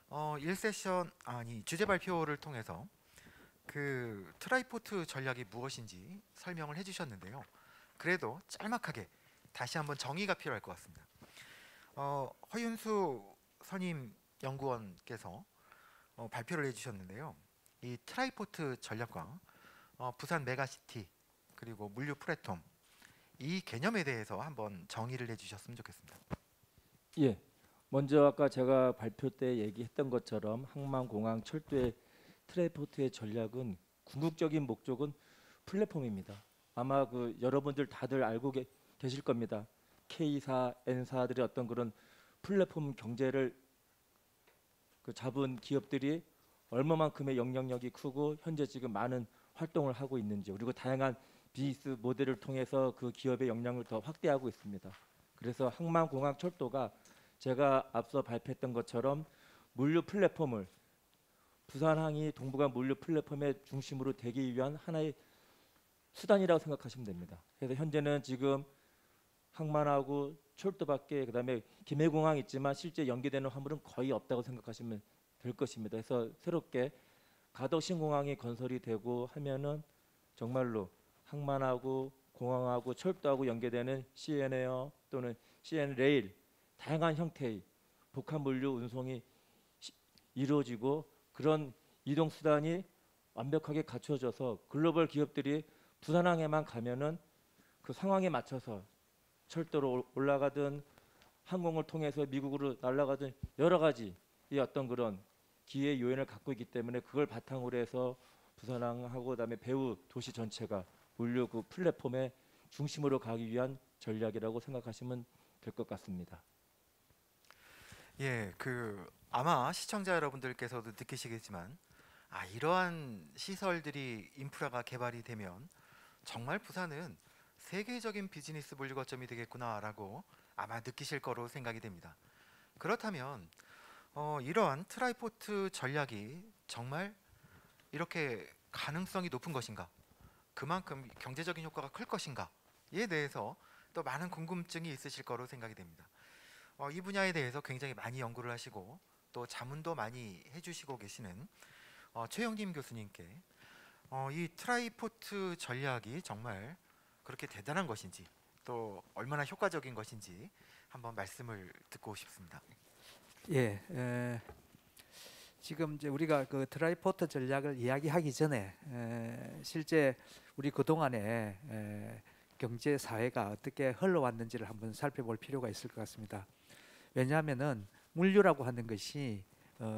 1세션 주제 발표를 통해서 그 트라이포트 전략이 무엇인지 설명을 해주셨는데요. 그래도 짤막하게 다시 한번 정의가 필요할 것 같습니다. 허윤수 선임 연구원께서 발표를 해주셨는데요. 이 트라이포트 전략과 부산 메가시티 그리고 물류 플랫폼 이 개념에 대해서 한번 정의를 해주셨으면 좋겠습니다. 예, 먼저 아까 제가 발표 때 얘기했던 것처럼 항만, 공항, 철도의 트레이포트의 전략은 궁극적인 목적은 플랫폼입니다. 아마 그 여러분들 다들 알고 계실 겁니다. K사, N사들의 어떤 그런 플랫폼 경제를 그 잡은 기업들이 얼마만큼의 영향력이 크고 현재 지금 많은 활동을 하고 있는지, 그리고 다양한 비즈니스 모델을 통해서 그 기업의 영향을 더 확대하고 있습니다. 그래서 항만, 공항, 철도가 제가 앞서 발표했던 것처럼 물류 플랫폼을 부산항이 동북아 물류 플랫폼의 중심으로 되기 위한 하나의 수단이라고 생각하시면 됩니다. 그래서 현재는 지금 항만하고 철도밖에, 그다음에 김해공항 있지만 실제 연계되는 화물은 거의 없다고 생각하시면 될 것입니다. 그래서 새롭게 가덕신공항이 건설이 되고 하면은 정말로 항만하고 공항하고 철도하고 연계되는 CN에어 또는 CN 레일, 다양한 형태의 복합 물류 운송이 이루어지고, 그런 이동 수단이 완벽하게 갖춰져서 글로벌 기업들이 부산항에만 가면은 그 상황에 맞춰서 철도로 올라가든 항공을 통해서 미국으로 날아가든 여러 가지 이 어떤 그런 기회 요인을 갖고 있기 때문에, 그걸 바탕으로 해서 부산항하고 그다음에 배후 도시 전체가 물류 그 플랫폼의 중심으로 가기 위한 전략이라고 생각하시면 될 것 같습니다. 예, 아마 시청자 여러분들께서도 느끼시겠지만 이러한 시설들이 인프라가 개발이 되면 정말 부산은 세계적인 비즈니스 물류 거점이 되겠구나라고 아마 느끼실 거로 생각이 됩니다. 그렇다면 이러한 트라이포트 전략이 정말 이렇게 가능성이 높은 것인가? 그만큼 경제적인 효과가 클 것인가에 대해서 또 많은 궁금증이 있으실 거로 생각이 됩니다. 이 분야에 대해서 굉장히 많이 연구를 하시고 또 자문도 많이 해주시고 계시는 최영림 교수님께 이 트라이포트 전략이 정말 그렇게 대단한 것인지 또 얼마나 효과적인 것인지 한번 말씀을 듣고 싶습니다. 예, 지금 이제 우리가 그 트라이포트 전략을 이야기하기 전에 실제 우리 그동안에 경제 사회가 어떻게 흘러왔는지를 한번 살펴볼 필요가 있을 것 같습니다. 왜냐하면은 물류라고 하는 것이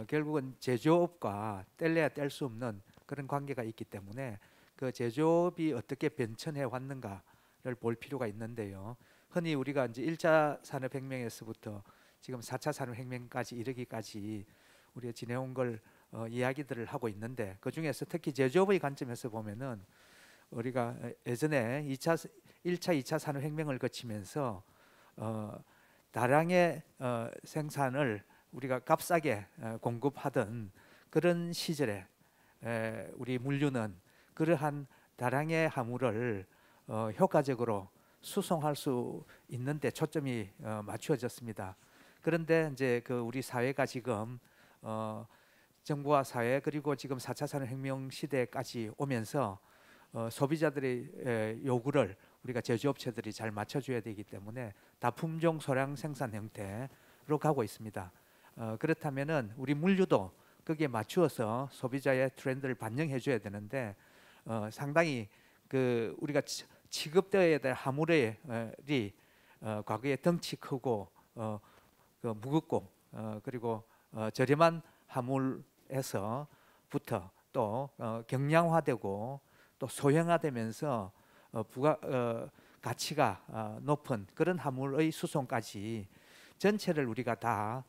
결국은 제조업과 뗄래야 뗄 수 없는 그런 관계가 있기 때문에 그 제조업이 어떻게 변천해 왔는가를 볼 필요가 있는데요. 흔히 우리가 이제 1차 산업혁명에서부터 지금 4차 산업혁명까지 이르기까지 우리가 지내온 걸 이야기들을 하고 있는데, 그 중에서 특히 제조업의 관점에서 보면은 우리가 예전에 1차, 2차 산업혁명을 거치면서 다량의 생산을 우리가 값싸게 공급하던 그런 시절에 우리 물류는 그러한 다량의 화물을 효과적으로 수송할 수 있는데 초점이 맞추어졌습니다. 그런데 이제 그 우리 사회가 지금 정부와 사회 그리고 지금 4차 산업혁명 시대까지 오면서 소비자들의 요구를 우리가 제조업체들이 잘 맞춰줘야 되기 때문에 다품종 소량 생산 형태로 가고 있습니다. 그렇다면은 우리 물류도 거기에 맞추어서 소비자의 트렌드를 반영해줘야 되는데 상당히 그 우리가 취급되어야 될 화물이 과거에 덩치 크고 그 무겁고 그리고 저렴한 화물에서부터 또 경량화되고 또 소형화되면서 부가 가치가 높은 그런 화물의 수송까지 전체를 우리가 다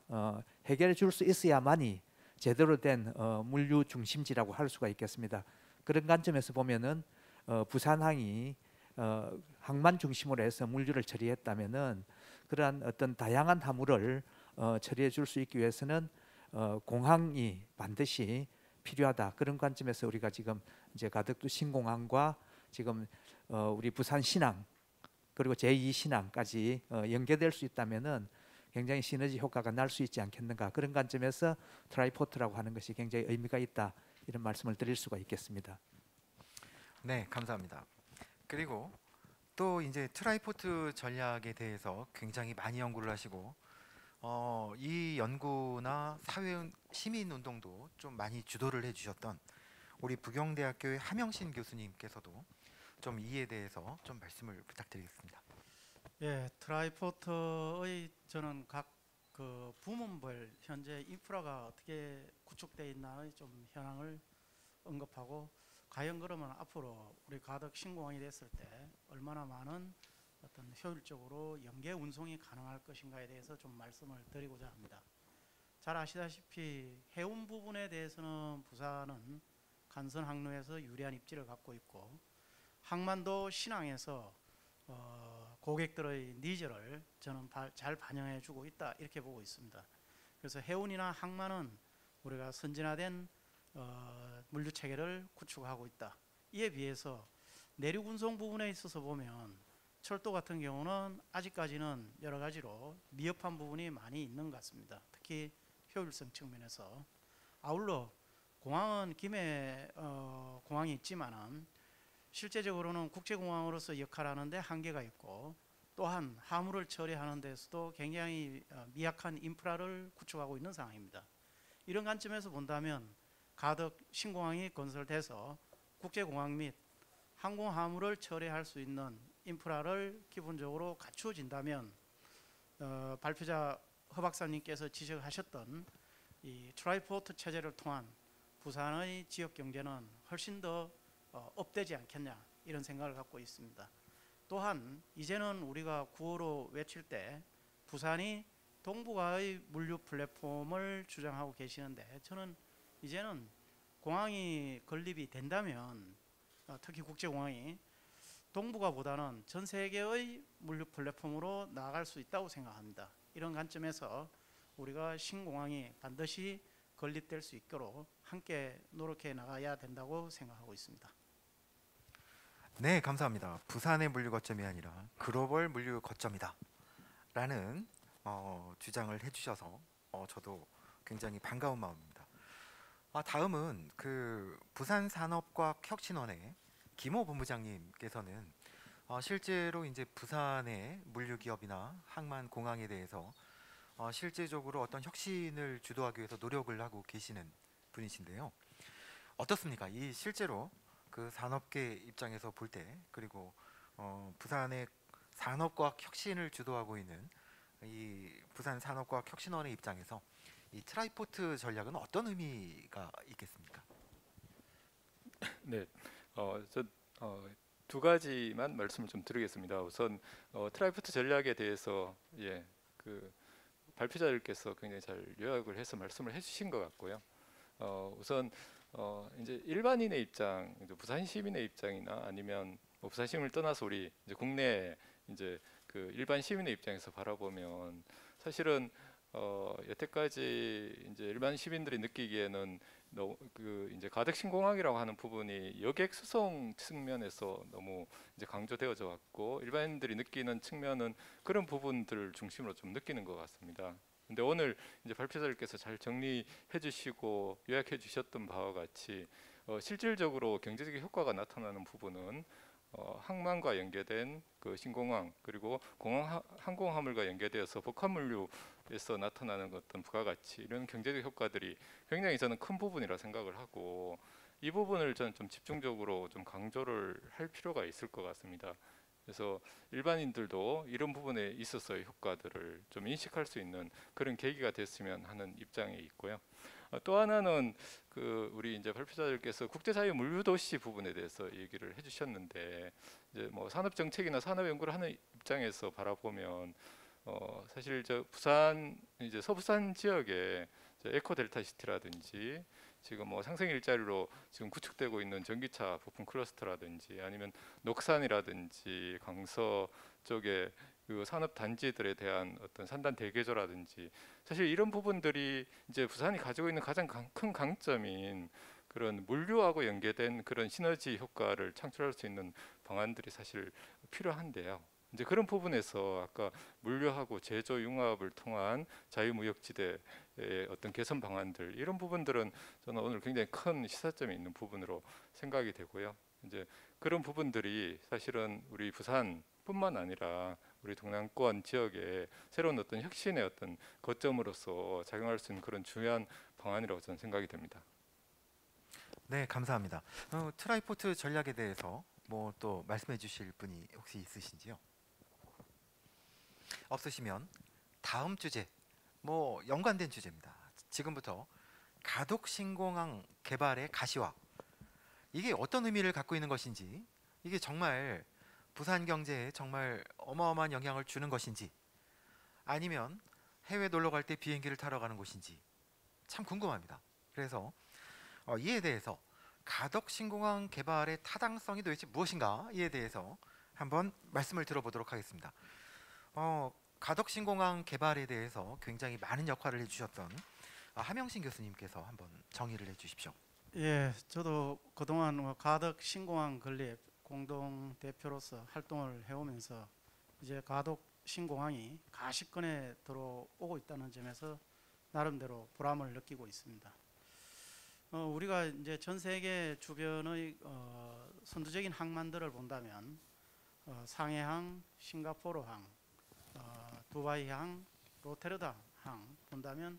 해결해 줄 수 있어야만이 제대로 된 물류 중심지라고 할 수가 있겠습니다. 그런 관점에서 보면은 부산항이 항만 중심으로 해서 물류를 처리했다면은 그러한 어떤 다양한 화물을 처리해 줄 수 있기 위해서는 공항이 반드시 필요하다. 그런 관점에서 우리가 지금 이제 가덕도 신공항과 지금 우리 부산 신항 그리고 제2 신항까지 연계될 수 있다면은 굉장히 시너지 효과가 날 수 있지 않겠는가. 그런 관점에서 트라이포트라고 하는 것이 굉장히 의미가 있다. 이런 말씀을 드릴 수가 있겠습니다. 네, 감사합니다. 그리고 또 이제 트라이포트 전략에 대해서 굉장히 많이 연구를 하시고 이 연구나 사회 시민 운동도 좀 많이 주도를 해주셨던 우리 부경대학교의 함영신 교수님께서도 좀 이에 대해서 좀 말씀을 부탁드리겠습니다. 예, 트라이포트의 저는 각 그 부문별 현재 인프라가 어떻게 구축되어 있나의 좀 현황을 언급하고, 과연 그러면 앞으로 우리 가덕 신공항이 됐을 때 얼마나 많은 어떤 효율적으로 연계 운송이 가능할 것인가에 대해서 좀 말씀을 드리고자 합니다. 잘 아시다시피 해운 부분에 대해서는 부산은 간선 항로에서 유리한 입지를 갖고 있고, 항만도 신항에서 고객들의 니즈를 저는 잘 반영해 주고 있다, 이렇게 보고 있습니다. 그래서 해운이나 항만은 우리가 선진화된 물류 체계를 구축하고 있다. 이에 비해서 내륙 운송 부분에 있어서 보면 철도 같은 경우는 아직까지는 여러 가지로 미흡한 부분이 많이 있는 것 같습니다. 특히 효율성 측면에서. 아울러 공항은 김해 공항이 있지만은 실제적으로는 국제공항으로서 역할하는데 한계가 있고, 또한 화물을 처리하는 데서도 굉장히 미약한 인프라를 구축하고 있는 상황입니다. 이런 관점에서 본다면 가덕 신공항이 건설돼서 국제공항 및 항공 화물을 처리할 수 있는 인프라를 기본적으로 갖추어진다면 발표자 허 박사님께서 지적하셨던 이 트라이포트 체제를 통한 부산의 지역 경제는 훨씬 더 업되지 않겠냐, 이런 생각을 갖고 있습니다. 또한 이제는 우리가 구호로 외칠 때 부산이 동북아의 물류 플랫폼을 주장하고 계시는데, 저는 이제는 공항이 건립이 된다면 특히 국제공항이 동북아보다는 전 세계의 물류 플랫폼으로 나아갈 수 있다고 생각합니다. 이런 관점에서 우리가 신공항이 반드시 건립될 수 있도록 함께 노력해 나가야 된다고 생각하고 있습니다. 네, 감사합니다. 부산의 물류 거점이 아니라 글로벌 물류 거점이다 라는 주장을 해주셔서 저도 굉장히 반가운 마음입니다. 다음은 그 부산산업과학혁신원의 김호 본부장님께서는 실제로 이제 부산의 물류 기업이나 항만 공항에 대해서 실제적으로 어떤 혁신을 주도하기 위해서 노력을 하고 계시는 분이신데요. 어떻습니까? 이 실제로 그 산업계 입장에서 볼 때, 그리고 부산의 산업과학 혁신을 주도하고 있는 이 부산 산업과학 혁신원의 입장에서 이 트라이포트 전략은 어떤 의미가 있겠습니까? 네, 두 가지만 말씀을 좀 드리겠습니다. 우선 트라이포트 전략에 대해서 그 발표자들께서 굉장히 잘 요약을 해서 말씀을 해주신 것 같고요. 우선 이제 일반인의 입장, 이제 부산 시민의 입장이나 아니면 뭐 부산 시민을 떠나서 우리 이제 국내 이제 그 일반 시민의 입장에서 바라보면 사실은 여태까지 이제 일반 시민들이 느끼기에는 그 이제 가덕 신공항이라고 하는 부분이 여객 수송 측면에서 너무 이제 강조되어져 왔고, 일반인들이 느끼는 측면은 그런 부분들을 중심으로 좀 느끼는 것 같습니다. 근데 오늘 이제 발표자들께서 잘 정리해 주시고 요약해 주셨던 바와 같이 실질적으로 경제적 효과가 나타나는 부분은 항만과 연계된 그 신공항, 그리고 공항 항공화물과 연계되어서 복합물류에서 나타나는 어떤 부가가치, 이런 경제적 효과들이 굉장히 저는 큰 부분이라 생각을 하고, 이 부분을 저는 좀 집중적으로 좀 강조를 할 필요가 있을 것 같습니다. 그래서 일반인들도 이런 부분에 있어서의 효과들을 좀 인식할 수 있는 그런 계기가 됐으면 하는 입장에 있고요. 또 하나는 그 우리 이제 발표자들께서 국제사회 물류도시 부분에 대해서 얘기를 해주셨는데, 이제 뭐 산업 정책이나 산업 연구를 하는 입장에서 바라보면 사실 저 부산 이제 서부산 지역에 에코 델타 시티라든지 지금 뭐 상생 일자리로 지금 구축되고 있는 전기차 부품 클러스터라든지 아니면 녹산이라든지 강서 쪽에 그 산업 단지들에 대한 어떤 산단 대개조라든지, 사실 이런 부분들이 이제 부산이 가지고 있는 가장 큰 강점인 그런 물류하고 연계된 그런 시너지 효과를 창출할 수 있는 방안들이 사실 필요한데요. 이제 그런 부분에서 아까 물류하고 제조 융합을 통한 자유무역지대의 어떤 개선 방안들, 이런 부분들은 저는 오늘 굉장히 큰 시사점이 있는 부분으로 생각이 되고요. 이제 그런 부분들이 사실은 우리 부산뿐만 아니라 우리 동남권 지역의 새로운 어떤 혁신의 어떤 거점으로서 작용할 수 있는 그런 중요한 방안이라고 저는 생각이 됩니다. 네, 감사합니다. 트라이포트 전략에 대해서 뭐 또 말씀해 주실 분이 혹시 있으신지요? 없으시면 다음 주제 뭐 연관된 주제입니다. 지금부터 가덕 신공항 개발의 가시화, 이게 어떤 의미를 갖고 있는 것인지, 이게 정말 부산 경제에 정말 어마어마한 영향을 주는 것인지, 아니면 해외 놀러 갈 때 비행기를 타러 가는 곳인지 참 궁금합니다. 그래서 이에 대해서 가덕 신공항 개발의 타당성이 도대체 무엇인가, 이에 대해서 한번 말씀을 들어보도록 하겠습니다. 가덕 신공항 개발에 대해서 굉장히 많은 역할을 해주셨던 하명신 교수님께서 한번 정의를 해주십시오. 예, 저도 그동안 가덕 신공항 건립 공동 대표로서 활동을 해오면서 이제 가덕 신공항이 가시권에 들어오고 있다는 점에서 나름대로 보람을 느끼고 있습니다. 우리가 이제 전 세계 주변의 선두적인 항만들을 본다면 상해항, 싱가포르항, 두바이항, 로테르담항 본다면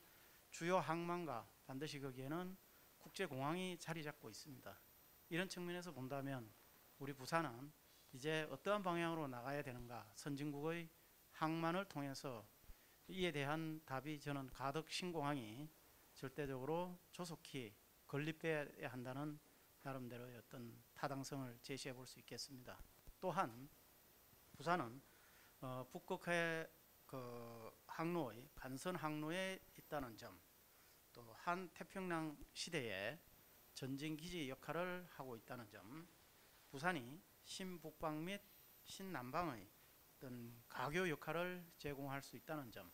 주요 항만과 반드시 거기에는 국제공항이 자리 잡고 있습니다. 이런 측면에서 본다면 우리 부산은 이제 어떠한 방향으로 나가야 되는가, 선진국의 항만을 통해서 이에 대한 답이 저는 가덕 신공항이 절대적으로 조속히 건립돼야 한다는 나름대로의 어떤 타당성을 제시해 볼 수 있겠습니다. 또한 부산은 북극해 항로의 간선 항로에 있다는 점, 또 한 태평양 시대에 전진 기지 역할을 하고 있다는 점, 부산이 신북방 및 신남방의 어떤 가교 역할을 제공할 수 있다는 점,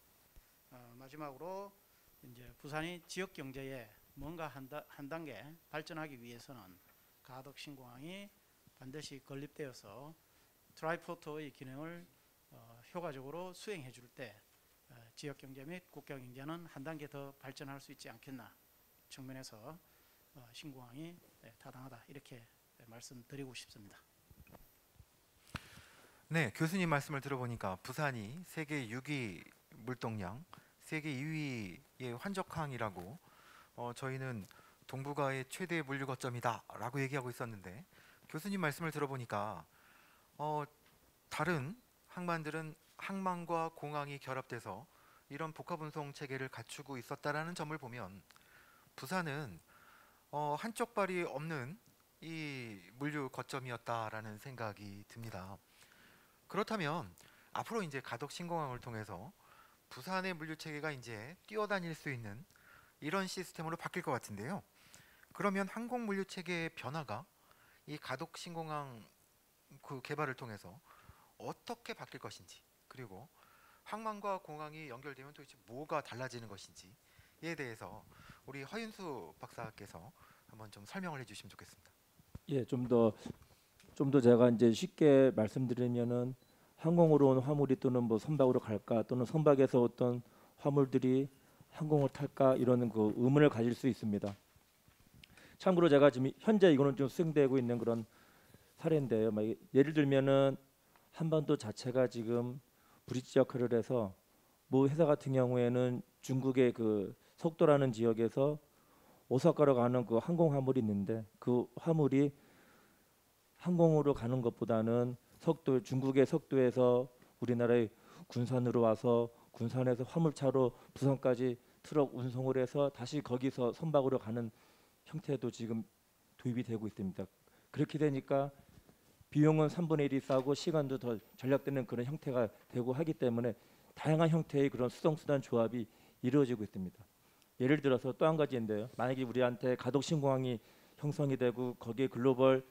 마지막으로 이제 부산이 지역 경제에 뭔가 한 단계 발전하기 위해서는 가덕 신공항이 반드시 건립되어서 트라이포트의 기능을 효과적으로 수행해 줄 때 지역 경제 및 국가 경제는 한 단계 더 발전할 수 있지 않겠나 측면에서 신공항이 타당하다, 이렇게 말씀드리고 싶습니다. 네, 교수님 말씀을 들어보니까 부산이 세계 6위 물동량, 세계 2위의 환적항이라고, 저희는 동북아의 최대 물류 거점이다 라고 얘기하고 있었는데, 교수님 말씀을 들어보니까 다른 항만들은 항만과 공항이 결합돼서 이런 복합 운송 체계를 갖추고 있었다라는 점을 보면 부산은 한쪽 발이 없는 이 물류 거점이었다라는 생각이 듭니다. 그렇다면 앞으로 이제 가덕 신공항을 통해서 부산의 물류 체계가 이제 뛰어다닐 수 있는 이런 시스템으로 바뀔 것 같은데요. 그러면 항공 물류 체계의 변화가 이 가덕 신공항 그 개발을 통해서 어떻게 바뀔 것인지, 그리고 항만과 공항이 연결되면 도대체 뭐가 달라지는 것인지에 대해서 우리 허윤수 박사께서 한번 좀 설명을 해주시면 좋겠습니다. 예, 좀 더 제가 이제 쉽게 말씀드리면은 항공으로 온 화물이 또는 뭐 선박으로 갈까, 또는 선박에서 어떤 화물들이 항공을 탈까, 이런 그 의문을 가질 수 있습니다. 참고로 제가 지금 현재 이거는 좀 수행되고 있는 그런 사례인데요. 예를 들면은 한반도 자체가 지금 브릿지 역할을 해서 뭐 회사 같은 경우에는 중국의 그 속도라는 지역에서 오사카로 가는 그 항공 화물이 있는데, 그 화물이 항공으로 가는 것보다는 중국의 속도에서 우리나라의 군산으로 와서 군산에서 화물차로 부산까지 트럭 운송을 해서 다시 거기서 선박으로 가는 형태도 지금 도입이 되고 있습니다. 그렇게 되니까 비용은 3분의 1이 싸고 시간도 더 절약되는 그런 형태가 되고 하기 때문에 다양한 형태의 그런 수송수단 조합이 이루어지고 있습니다. 예를 들어서 또 한 가지인데요. 만약에 우리한테 가덕 신공항이 형성이 되고 거기에 글로벌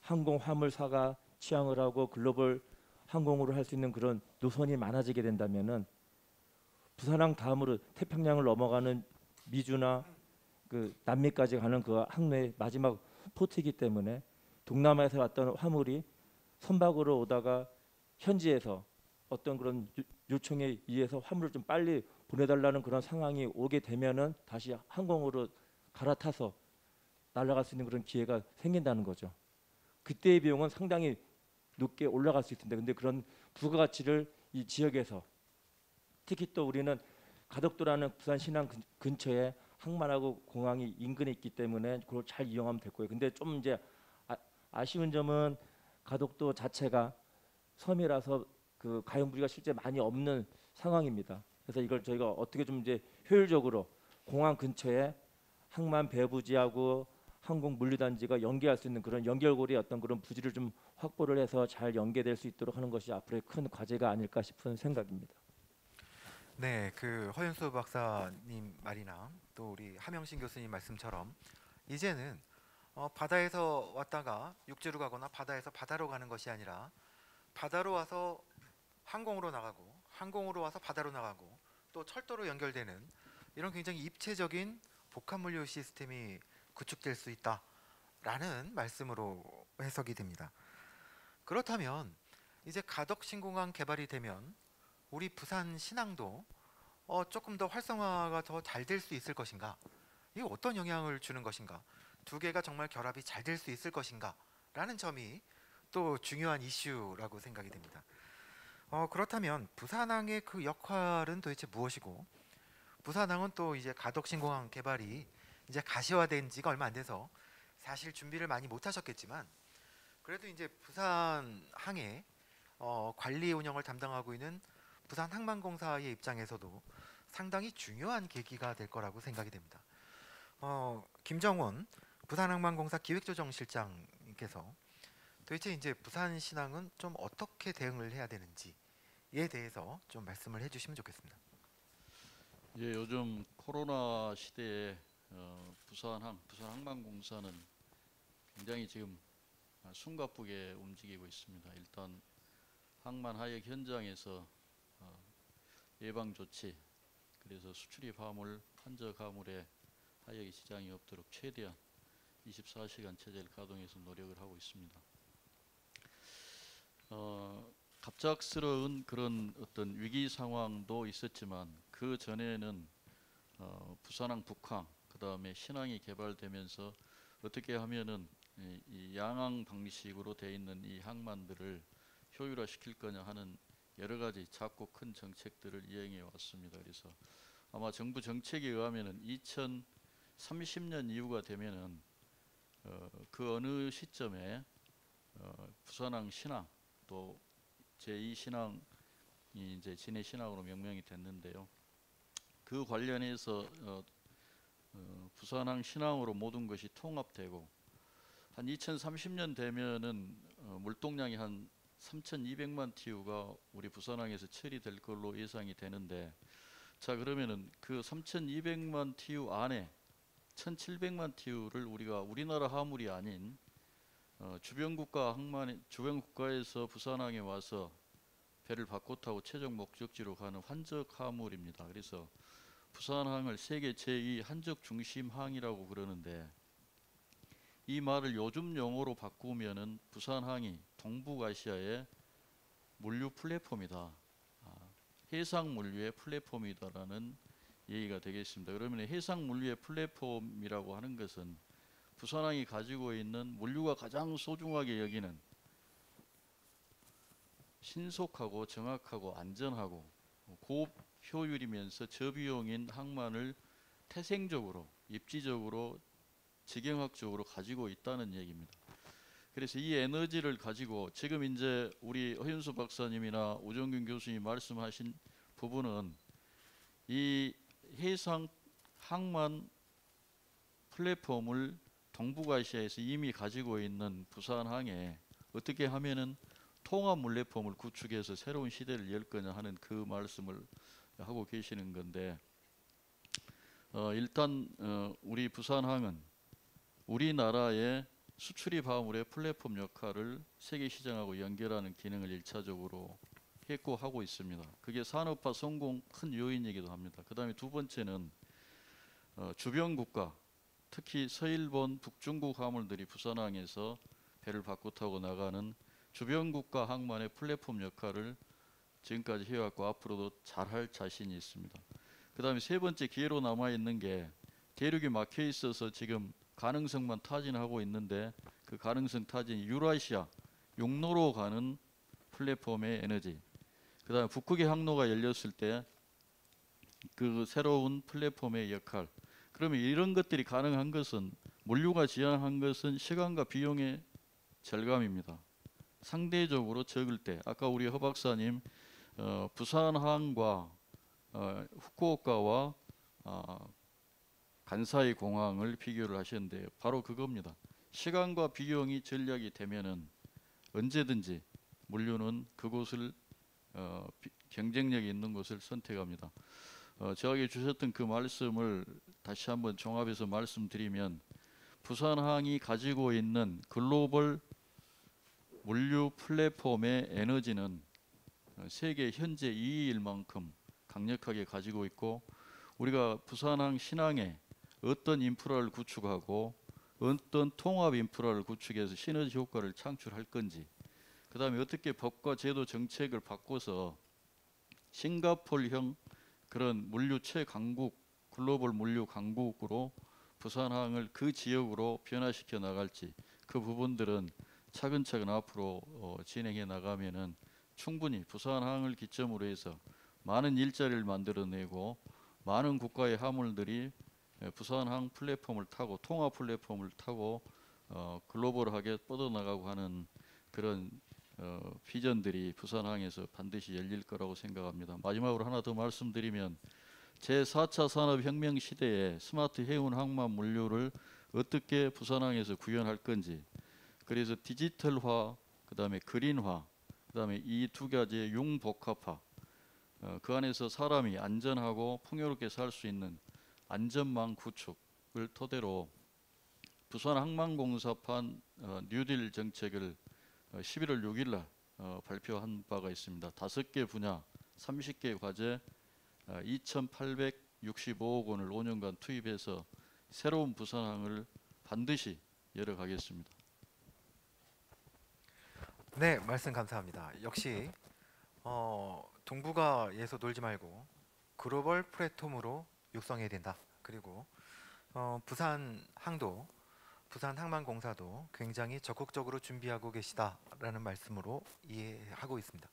항공 화물사가 취항을 하고 글로벌 항공으로 할 수 있는 그런 노선이 많아지게 된다면은 부산항 다음으로 태평양을 넘어가는 미주나 그 남미까지 가는 그 항로의 마지막 포트이기 때문에 동남아에서 왔던 화물이 선박으로 오다가 현지에서 어떤 그런 요청에 의해서 화물을 좀 빨리 보내달라는 그런 상황이 오게 되면은 다시 항공으로 갈아타서 날아갈 수 있는 그런 기회가 생긴다는 거죠. 그때의 비용은 상당히 높게 올라갈 수 있습니다. 근데 그런 부가가치를 이 지역에서, 특히 또 우리는 가덕도라는 부산 신항 근처에 항만하고 공항이 인근에 있기 때문에 그걸 잘 이용하면 될 거예요. 근데 좀 이제 아쉬운 점은 가덕도 자체가 섬이라서 그 가용부리가 실제 많이 없는 상황입니다. 그래서 이걸 저희가 어떻게 좀 이제 효율적으로 공항 근처에 항만 배부지하고 항공 물류단지가 연계할 수 있는 그런 연결고리 어떤 그런 부지를 좀 확보를 해서 잘 연계될 수 있도록 하는 것이 앞으로의 큰 과제가 아닐까 싶은 생각입니다. 네, 그 허윤수 박사님 말이나 또 우리 함영신 교수님 말씀처럼 이제는 바다에서 왔다가 육지로 가거나 바다에서 바다로 가는 것이 아니라 바다로 와서 항공으로 나가고 항공으로 와서 바다로 나가고 또 철도로 연결되는 이런 굉장히 입체적인 복합 물류 시스템이 구축될 수 있다라는 말씀으로 해석이 됩니다. 그렇다면 이제 가덕 신공항 개발이 되면 우리 부산 신항도 조금 더 활성화가 더 잘 될 수 있을 것인가? 이게 어떤 영향을 주는 것인가? 두 개가 정말 결합이 잘 될 수 있을 것인가? 라는 점이 또 중요한 이슈라고 생각이 됩니다. 그렇다면 부산항의 그 역할은 도대체 무엇이고, 부산항은 또 이제 가덕 신공항 개발이 이제 가시화된 지가 얼마 안 돼서 사실 준비를 많이 못 하셨겠지만, 그래도 이제 부산항의 관리 운영을 담당하고 있는 부산항만공사의 입장에서도 상당히 중요한 계기가 될 거라고 생각이 됩니다. 김정원 부산항만공사 기획조정실장님께서 도대체 이제 부산신항은 좀 어떻게 대응을 해야 되는지에 대해서 좀 말씀을 해주시면 좋겠습니다. 예, 요즘 코로나 시대에 부산항만공사는 굉장히 지금 숨가쁘게 움직이고 있습니다. 일단 항만 하역 현장에서 예방 조치, 그래서 수출입 화물, 환적 화물에 하역이 지장이 없도록 최대한 24시간 체제를 가동해서 노력을 하고 있습니다. 갑작스러운 그런 어떤 위기 상황도 있었지만 그 전에는 부산항 북항, 그 다음에 신항이 개발되면서 어떻게 하면은 이 양항 방식으로 되어 있는 이 항만들을 효율화시킬 거냐 하는 여러 가지 작고 큰 정책들을 이행해 왔습니다. 그래서 아마 정부 정책에 의하면은 2030년 이후가 되면은 그 어느 시점에 부산항 신항 또 제2 신항이 이제 진해 신항으로 명명이 됐는데요. 그 관련해서 부산항 신항으로 모든 것이 통합되고 한 2030년 되면은 물동량이 한 3,200만 TU가 우리 부산항에서 처리될 걸로 예상이 되는데, 자 그러면은 그 3,200만 TU 안에 1,700만 TU를 우리가 우리나라 화물이 아닌 주변 국가에서 부산항에 와서 배를 바꿔 타고 최종 목적지로 가는 환적 화물입니다. 그래서 부산항을 세계 제2 한적 중심 항이라고 그러는데, 이 말을 요즘 용어로 바꾸면은 부산항이 동북아시아의 물류 플랫폼이다, 해상 물류의 플랫폼이다라는 얘기가 되겠습니다. 그러면 해상 물류의 플랫폼이라고 하는 것은 부산항이 가지고 있는 물류가 가장 소중하게 여기는 신속하고 정확하고 안전하고 고효율이면서 저비용인 항만을 태생적으로 입지적으로 지경학적으로 가지고 있다는 얘기입니다. 그래서 이 에너지를 가지고 지금 이제 우리 허윤수 박사님이나 우정균 교수님이 말씀하신 부분은 이 해상 항만 플랫폼을 동북아시아에서 이미 가지고 있는 부산항에 어떻게 하면은 통합 물레폼을 구축해서 새로운 시대를 열 거냐 하는 그 말씀을 하고 계시는 건데, 일단 우리 부산항은 우리나라의 수출입 화물의 플랫폼 역할을 세계 시장하고 연결하는 기능을 1차적으로 했고 하고 있습니다. 그게 산업화 성공 큰 요인이기도 합니다. 그 다음에 두 번째는 주변 국가, 특히 서일본, 북중국 화물들이 부산항에서 배를 바꿔 타고 나가는 주변 국가 항만의 플랫폼 역할을 지금까지 해왔고 앞으로도 잘할 자신이 있습니다. 그 다음에 세 번째 기회로 남아있는 게 대륙이 막혀 있어서 지금 가능성만 타진하고 있는데, 그 가능성 타진이 유라시아 용로로 가는 플랫폼의 에너지, 그 다음에 북극의 항로가 열렸을 때 그 새로운 플랫폼의 역할. 그러면 이런 것들이 가능한 것은, 물류가 지향한 것은 시간과 비용의 절감입니다. 상대적으로 적을 때, 아까 우리 허 박사님 부산항과 후쿠오카와 간사이 공항을 비교를 하셨는데 바로 그겁니다. 시간과 비용이 전략이 되면은 언제든지 물류는 그곳을 경쟁력이 있는 곳을 선택합니다. 저에게 주셨던 그 말씀을 다시 한번 종합해서 말씀드리면 부산항이 가지고 있는 글로벌 물류 플랫폼의 에너지는 세계 현재 2위일 만큼 강력하게 가지고 있고 우리가 부산항 신항에 어떤 인프라를 구축하고 어떤 통합 인프라를 구축해서 시너지 효과를 창출할 건지 그 다음에 어떻게 법과 제도 정책을 바꿔서 싱가포르형 그런 물류 최강국 글로벌 물류 강국으로 부산항을 그 지역으로 변화시켜 나갈지 그 부분들은 차근차근 앞으로 진행해 나가면은 충분히 부산항을 기점으로 해서 많은 일자리를 만들어내고 많은 국가의 화물들이 부산항 플랫폼을 타고 통합 플랫폼을 타고 글로벌하게 뻗어나가고 하는 그런 비전들이 부산항에서 반드시 열릴 거라고 생각합니다. 마지막으로 하나 더 말씀드리면 제4차 산업혁명 시대에 스마트 해운 항만 물류를 어떻게 부산항에서 구현할 건지 그래서 디지털화 그다음에 그린화 그다음에 이 두 가지의 융복합화 그 안에서 사람이 안전하고 풍요롭게 살 수 있는 안전망 구축을 토대로 부산항만공사판 뉴딜 정책을 11월 6일 날 발표한 바가 있습니다. 5개 분야 30개 과제 2,865억 원을 5년간 투입해서 새로운 부산항을 반드시 열어가겠습니다. 네, 말씀 감사합니다. 역시 동북아에서 놀지 말고 글로벌 플랫폼으로 육성해야 된다. 그리고 부산항도 부산항만공사도 굉장히 적극적으로 준비하고 계시다라는 말씀으로 이해하고 있습니다.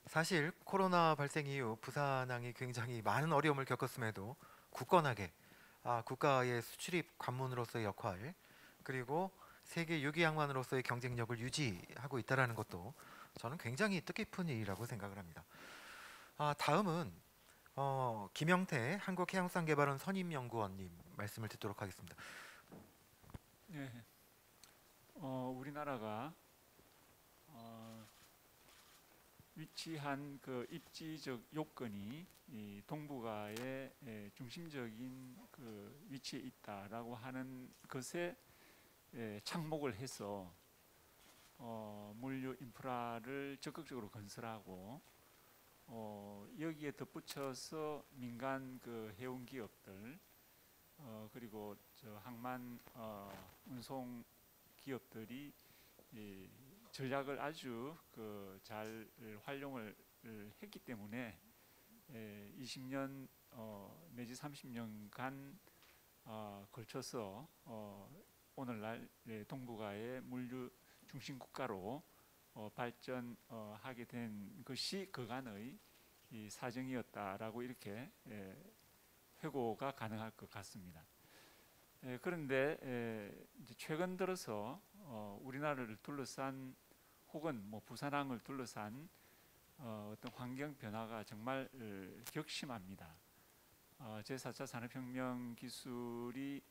사실 코로나 발생 이후 부산항이 굉장히 많은 어려움을 겪었음에도 굳건하게 국가의 수출입 관문으로서의 역할 그리고 세계 6위 항만으로서의 경쟁력을 유지하고 있다는 것도 저는 굉장히 뜻깊은 일이라고 생각을 합니다. 다음은 김영태 한국해양수산개발원 선임연구원님 말씀을 듣도록 하겠습니다. 네, 우리나라가 위치한 그 입지적 요건이 이 동북아의 중심적인 그 위치에 있다라고 하는 것에 착목을 해서 물류 인프라를 적극적으로 건설하고 여기에 덧붙여서 민간 그 해운 기업들 그리고 저 항만 운송 기업들이 이 전략을 아주 잘 활용을 했기 때문에 20년 내지 30년간 걸쳐서 오늘날 동북아의 물류 중심 국가로 발전하게 된 것이 그간의 이 사정이었다라고 이렇게 회고가 가능할 것 같습니다. 그런데 이제 최근 들어서 우리나라를 둘러싼 혹은 뭐 부산항을 둘러싼 어떤 환경 변화가 정말 격심합니다. 제4차 산업혁명 기술이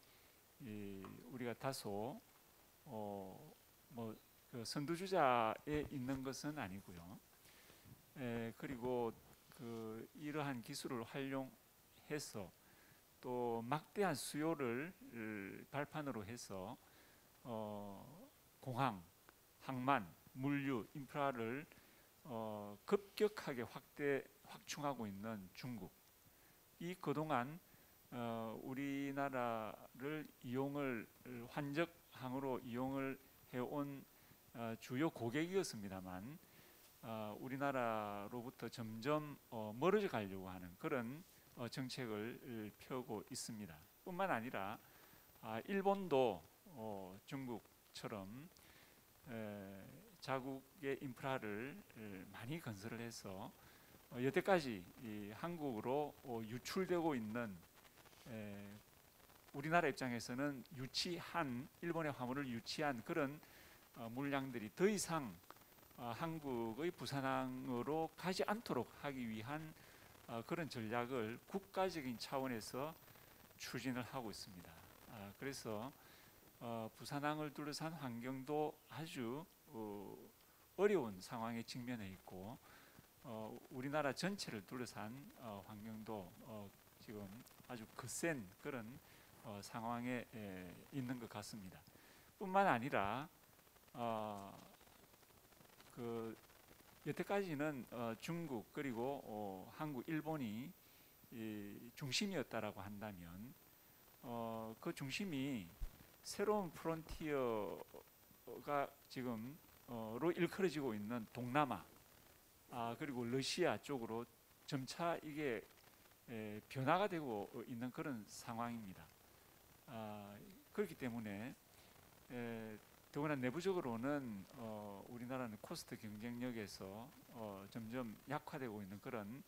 우리가 다소 그 선두주자에 있는 것은 아니고요. 그리고 이러한 기술을 활용해서 또 막대한 수요를 발판으로 해서 공항, 항만, 물류, 인프라를 급격하게 확충하고 있는 중국. 이 그동안 우리나라를 환적항으로 이용을 해온 주요 고객이었습니다만 우리나라로부터 점점 멀어져 가려고 하는 그런 정책을 펴고 있습니다. 뿐만 아니라 일본도 중국처럼 자국의 인프라를 많이 건설을 해서 여태까지 한국으로 유출되고 있는 우리나라 입장에서는 일본의 화물을 유치한 그런 물량들이 더 이상 한국의 부산항으로 가지 않도록 하기 위한 그런 전략을 국가적인 차원에서 추진을 하고 있습니다. 그래서 부산항을 둘러싼 환경도 아주 어려운 상황에 직면해 있고 우리나라 전체를 둘러싼 환경도 지금 아주 거센 그런 상황에 있는 것 같습니다. 뿐만 아니라 그 여태까지는 중국 그리고 한국, 일본이 중심이었다라고 한다면 그 중심이 새로운 프론티어가 지금 로 일컬어지고 있는 동남아 그리고 러시아 쪽으로 점차 이게 변화가 되고 있는 그런 상황입니다. 그렇기 때문에 더구나 내부적으로는 우리나라는 코스트 경쟁력에서 점점 약화되고 있는 그런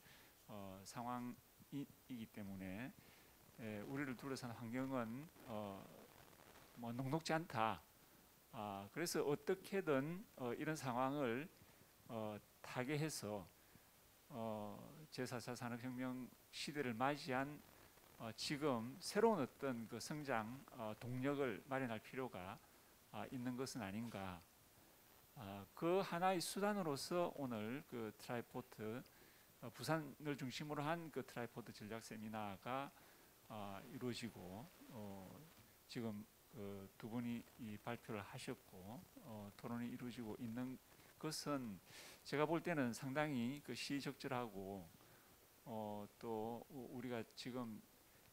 상황이기 때문에 우리를 둘러싼 환경은 뭐 녹록지 않다. 그래서 어떻게든 이런 상황을 타개해서 제4차 산업혁명 시대를 맞이한 지금 새로운 어떤 그 성장 동력을 마련할 필요가 있는 것은 아닌가. 그 하나의 수단으로서 오늘 그 트라이포트 부산을 중심으로 한 그 트라이포트 전략 세미나가 이루어지고 지금 그 두 분이 이 발표를 하셨고 토론이 이루어지고 있는 것은 제가 볼 때는 상당히 그 시의적절하고 또 우리가 지금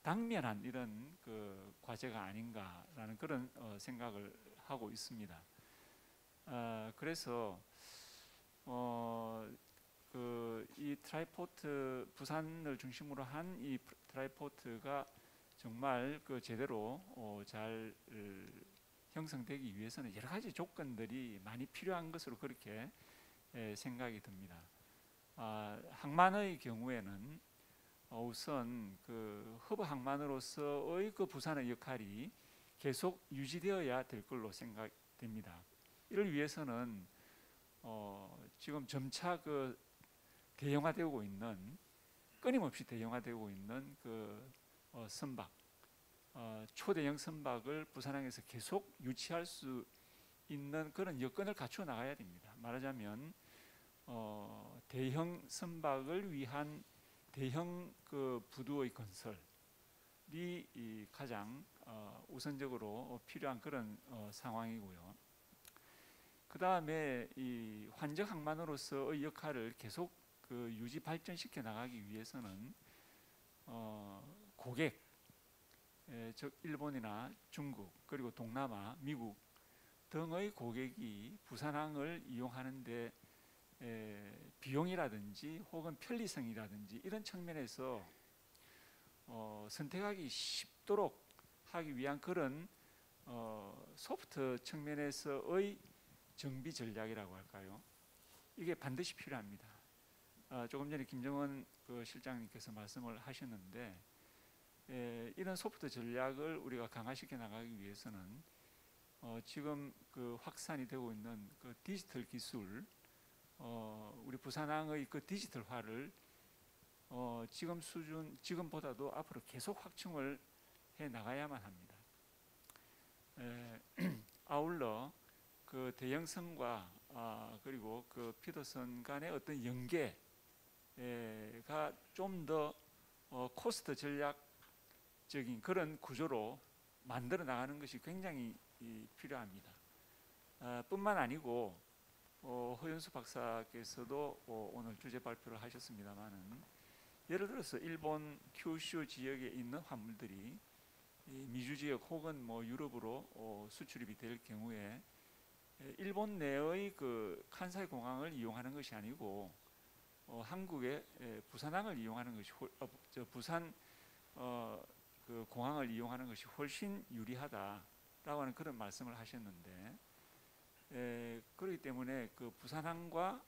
당면한 이런 그 과제가 아닌가라는 그런 생각을 하고 있습니다. 그래서 이 트라이포트 부산을 중심으로 한 이 트라이포트가 정말 그 제대로 잘 형성되기 위해서는 여러 가지 조건들이 많이 필요한 것으로 그렇게 생각이 듭니다. 항만의 경우에는 우선 그 허브 항만으로서의 그 부산의 역할이 계속 유지되어야 될 걸로 생각됩니다. 이를 위해서는 지금 점차 그 대형화되고 있는 끊임없이 대형화되고 있는 그 선박, 초대형 선박을 부산항에서 계속 유치할 수 있는 그런 여건을 갖추어 나가야 됩니다. 말하자면 대형 선박을 위한 대형 그 부두의 건설이 가장 우선적으로 필요한 그런 상황이고요. 그 다음에 이 환적 항만으로서의 역할을 계속 그 유지 발전시켜 나가기 위해서는 고객, 즉 일본이나 중국 그리고 동남아, 미국 등의 고객이 부산항을 이용하는데 비용이라든지 혹은 편리성이라든지 이런 측면에서 선택하기 쉽도록 하기 위한 그런 소프트 측면에서의 정비 전략이라고 할까요? 이게 반드시 필요합니다. 조금 전에 김정은 그 실장님께서 말씀을 하셨는데 이런 소프트 전략을 우리가 강화시켜 나가기 위해서는 지금 그 확산이 되고 있는 그 디지털 기술, 우리 부산항의 그 디지털화를 지금 수준, 지금보다도 앞으로 계속 확충을 해 나가야만 합니다. 아울러 그 대형선과 그리고 그 피더선 간의 어떤 연계가 좀 더 코스트 전략적인 그런 구조로 만들어 나가는 것이 굉장히 필요합니다. 뿐만 아니고 허연수 박사께서도 오늘 주제 발표를 하셨습니다마는 예를 들어서 일본 큐슈 지역에 있는 화물들이 미주 지역 혹은 뭐 유럽으로 수출입이 될 경우에 일본 내의 그 칸사이 공항을 이용하는 것이 아니고 한국의 부산항을 이용하는 것이 부산 그 공항을 이용하는 것이 훨씬 유리하다라고 하는 그런 말씀을 하셨는데 그렇기 때문에 그 부산항과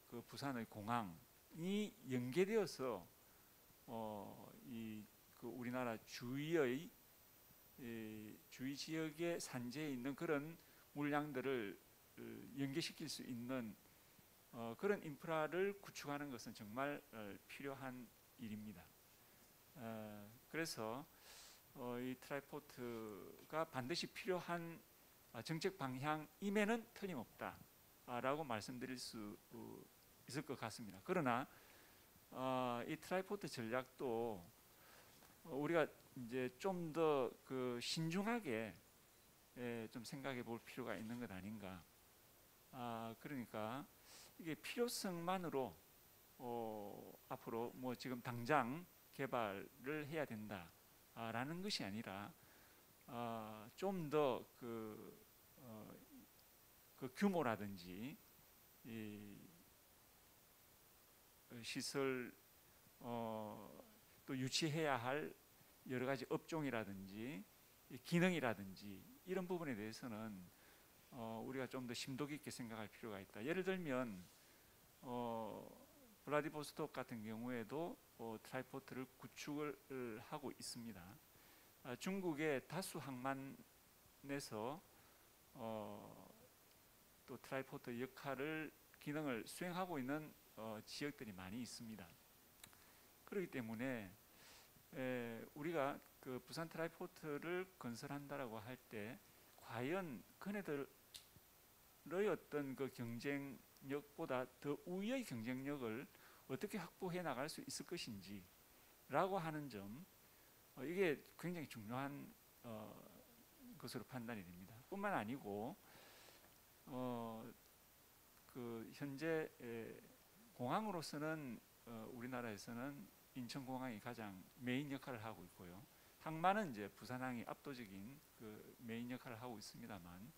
그 부산의 공항이 연계되어서 그 우리나라 주위의 주위 지역의 산지에 있는 그런 물량들을 연계시킬 수 있는 그런 인프라를 구축하는 것은 정말 필요한 일입니다. 그래서 이 트라이포트가 반드시 필요한 정책 방향임에는 틀림없다라고 말씀드릴 수 있을 것 같습니다. 그러나 이 트라이포트 전략도 우리가 이제 좀 더 그 신중하게 좀 생각해 볼 필요가 있는 것 아닌가. 그러니까 이게 필요성만으로 앞으로 뭐 지금 당장 개발을 해야 된다라는 것이 아니라 좀 더 그 규모라든지 이 시설 또 유치해야 할 여러 가지 업종이라든지 기능이라든지 이런 부분에 대해서는 우리가 좀 더 심도 깊게 생각할 필요가 있다. 예를 들면 블라디보스토크 같은 경우에도 트라이포트를 구축을 하고 있습니다. 중국의 다수 항만에서 또 트라이포트 역할을 기능을 수행하고 있는 지역들이 많이 있습니다. 그렇기 때문에 우리가 그 부산 트라이포트를 건설한다라고 할 때 과연 그네들의 어떤 그 경쟁력보다 더 우위의 경쟁력을 어떻게 확보해 나갈 수 있을 것인지라고 하는 점, 이게 굉장히 중요한 것으로 판단이 됩니다. 뿐만 아니고 그 현재 공항으로서는 우리나라에서는 인천공항이 가장 메인 역할을 하고 있고요. 항만은 이제 부산항이 압도적인 그 메인 역할을 하고 있습니다만,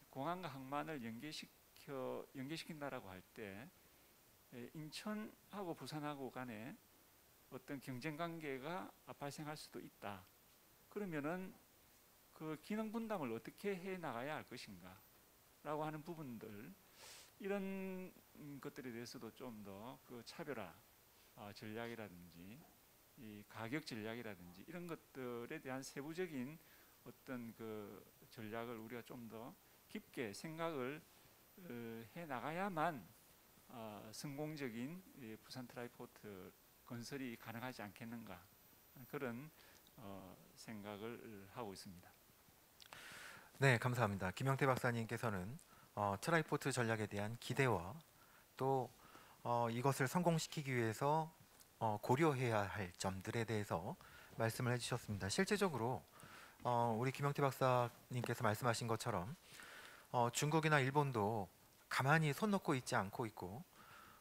공항과 항만을 연계시킨다라고 할 때 인천하고 부산하고 간에 어떤 경쟁 관계가 발생할 수도 있다. 그러면은 그 기능 분담을 어떻게 해 나가야 할 것인가라고 하는 부분들, 이런 것들에 대해서도 좀 더 그 차별화 전략이라든지 이 가격 전략이라든지 이런 것들에 대한 세부적인 어떤 그 전략을 우리가 좀 더 깊게 생각을 해 나가야만 성공적인 부산 트라이포트 건설이 가능하지 않겠는가, 그런 생각을 하고 있습니다. 네, 감사합니다. 김영태 박사님께서는 트라이포트 전략에 대한 기대와 또 이것을 성공시키기 위해서 고려해야 할 점들에 대해서 말씀을 해주셨습니다. 실제적으로 우리 김영태 박사님께서 말씀하신 것처럼 중국이나 일본도 가만히 손 놓고 있지 않고 있고,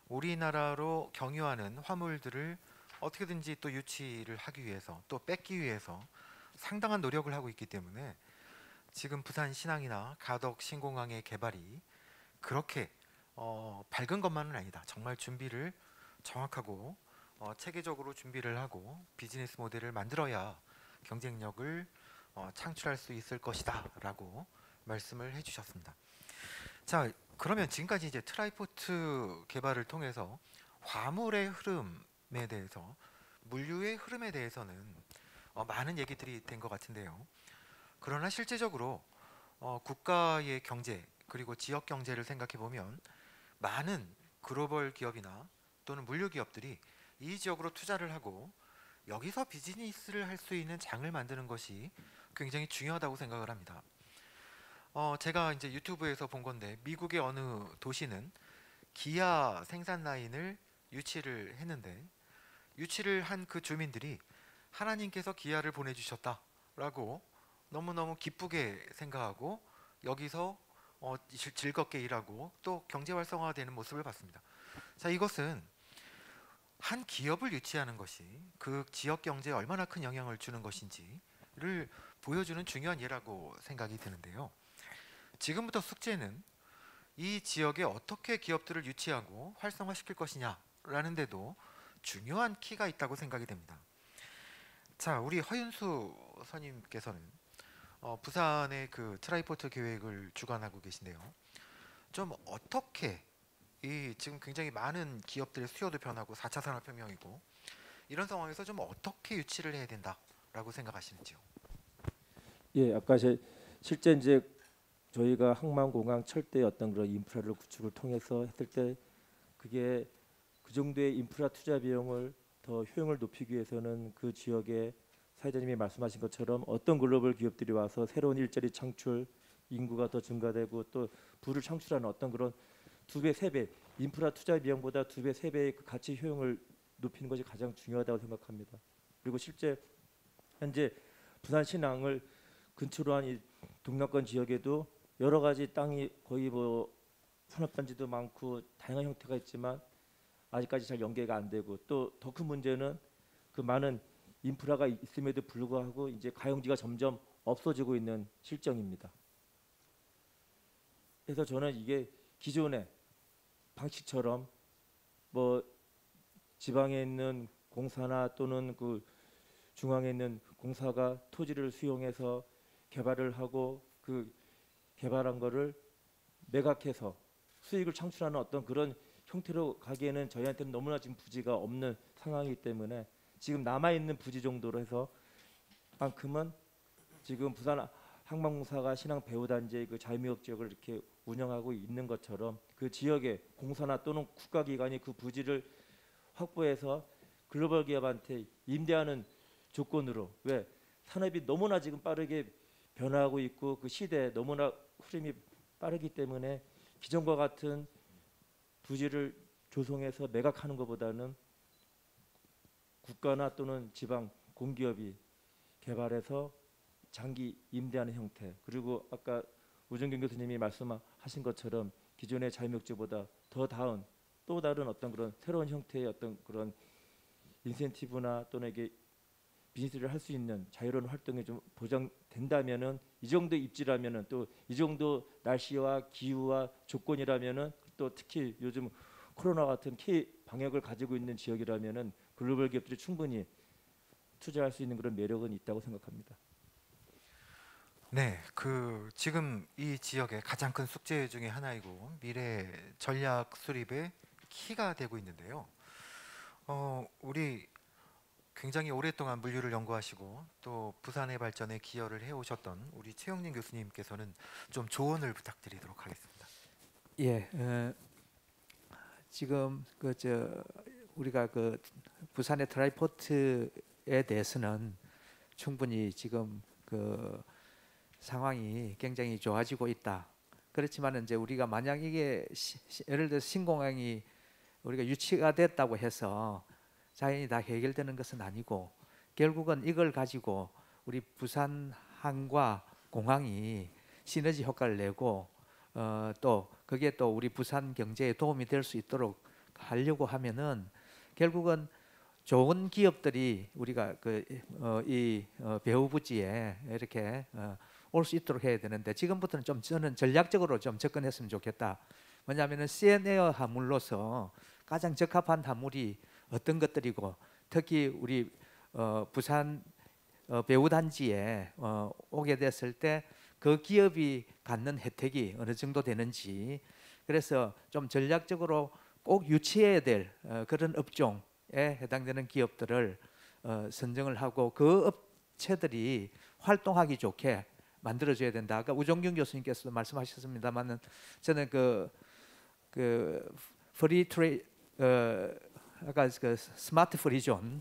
우리나라로 경유하는 화물들을 어떻게든지 또 유치를 하기 위해서 또 뺏기 위해서 상당한 노력을 하고 있기 때문에 지금 부산 신항이나 가덕 신공항의 개발이 그렇게 밝은 것만은 아니다. 정말 준비를 정확하고 체계적으로 준비를 하고 비즈니스 모델을 만들어야 경쟁력을 창출할 수 있을 것이다 라고 말씀을 해주셨습니다. 자, 그러면 지금까지 이제 트라이포트 개발을 통해서 화물의 흐름에 대해서, 물류의 흐름에 대해서는 많은 얘기들이 된 것 같은데요. 그러나 실제적으로 국가의 경제 그리고 지역 경제를 생각해 보면 많은 글로벌 기업이나 또는 물류 기업들이 이 지역으로 투자를 하고 여기서 비즈니스를 할 수 있는 장을 만드는 것이 굉장히 중요하다고 생각을 합니다. 제가 이제 유튜브에서 본 건데, 미국의 어느 도시는 기아 생산 라인을 유치를 했는데, 유치를 한 그 주민들이 하나님께서 기아를 보내주셨다라고 너무너무 기쁘게 생각하고 여기서 즐겁게 일하고 또 경제 활성화되는 모습을 봤습니다. 자, 이것은 한 기업을 유치하는 것이 그 지역 경제에 얼마나 큰 영향을 주는 것인지를 보여주는 중요한 예라고 생각이 드는데요. 지금부터 숙제는 이 지역에 어떻게 기업들을 유치하고 활성화시킬 것이냐라는 데도 중요한 키가 있다고 생각이 됩니다. 자, 우리 허윤수 선임께서는 부산의 그 트라이포트 계획을 주관하고 계신데요. 좀 어떻게 지금 굉장히 많은 기업들의 수요도 변하고 4차 산업혁명이고 이런 상황에서 좀 어떻게 유치를 해야 된다라고 생각하시는지요? 예, 아까 실제 이제 저희가 항만공항 철도의 어떤 그런 인프라를 구축을 통해서 했을 때 그게 그 정도의 인프라 투자 비용을 더 효용을 높이기 위해서는 그 지역에 사회자님이 말씀하신 것처럼 어떤 글로벌 기업들이 와서 새로운 일자리 창출, 인구가 더 증가되고 또 부를 창출하는 어떤 그런 2배, 3배 인프라 투자 비용보다 2배, 3배의 그 가치 효용을 높이는 것이 가장 중요하다고 생각합니다. 그리고 실제 현재 부산 신항을 근처로 한 이 동남권 지역에도 여러 가지 땅이 거의 뭐 산업단지도 많고 다양한 형태가 있지만 아직까지 잘 연계가 안 되고 또 더 큰 문제는 그 많은 인프라가 있음에도 불구하고 이제 가용지가 점점 없어지고 있는 실정입니다. 그래서 저는 이게 기존의 방식처럼 뭐 지방에 있는 공사나 또는 그 중앙에 있는 공사가 토지를 수용해서 개발을 하고 그 개발한 거를 매각해서 수익을 창출하는 어떤 그런 형태로 가기에는 저희한테는 너무나 지금 부지가 없는 상황이기 때문에 지금 남아있는 부지 정도로 해서 만큼은 지금 부산 항만공사가 신항 배후단지의 그 자유무역 지역을 이렇게 운영하고 있는 것처럼 그 지역의 공사나 또는 국가기관이 그 부지를 확보해서 글로벌 기업한테 임대하는 조건으로 왜 산업이 너무나 지금 빠르게 변화하고 있고 그 시대에 너무나 흐름이 빠르기 때문에 기존과 같은 부지를 조성해서 매각하는 것보다는 국가나 또는 지방 공기업이 개발해서 장기 임대하는 형태 그리고 아까 우정경 교수님이 말씀하신 것처럼 기존의 자유무역지보다 더 나은 또 다른 어떤 그런 새로운 형태의 어떤 그런 인센티브나 또는 이게 비즈니스를 할 수 있는 자유로운 활동이 좀 보장된다면은 이 정도 입지라면은 또 이 정도 날씨와 기후와 조건이라면은 또 특히 요즘 코로나 같은 K 방역을 가지고 있는 지역이라면은 글로벌 기업들이 충분히 투자할 수 있는 그런 매력은 있다고 생각합니다. 네, 그 지금 이 지역의 가장 큰 숙제 중에 하나이고 미래 전략 수립의 키가 되고 있는데요. 우리 굉장히 오랫동안 물류를 연구하시고 또 부산의 발전에 기여를 해오셨던 우리 최영진 교수님께서는 좀 조언을 부탁드리도록 하겠습니다. 예, 지금 우리가 그 부산의 트라이포트에 대해서는 충분히 지금 그 상황이 굉장히 좋아지고 있다. 그렇지만 이제 우리가 만약 이게 예를 들어 신공항이 우리가 유치가 됐다고 해서 자연히 다 해결되는 것은 아니고 결국은 이걸 가지고 우리 부산항과 공항이 시너지 효과를 내고 또 그게 또 우리 부산 경제에 도움이 될 수 있도록 하려고 하면은 결국은 좋은 기업들이 우리가 이 배후 부지에 이렇게 올 수 있도록 해야 되는데 지금부터는 좀 저는 전략적으로 좀 접근했으면 좋겠다. 뭐냐면은 CN에어 화물로서 가장 적합한 화물이 어떤 것들이고 특히 우리 부산 배후 단지에 오게 됐을 때 그 기업이 갖는 혜택이 어느 정도 되는지 그래서 좀 전략적으로 꼭 유치해야 될 그런 업종에 해당되는 기업들을 선정을 하고 그 업체들이 활동하기 좋게 만들어줘야 된다. 아까 우종균 교수님께서도 말씀하셨습니다만은 저는 그 프리 트레이 아까 그 스마트 프리존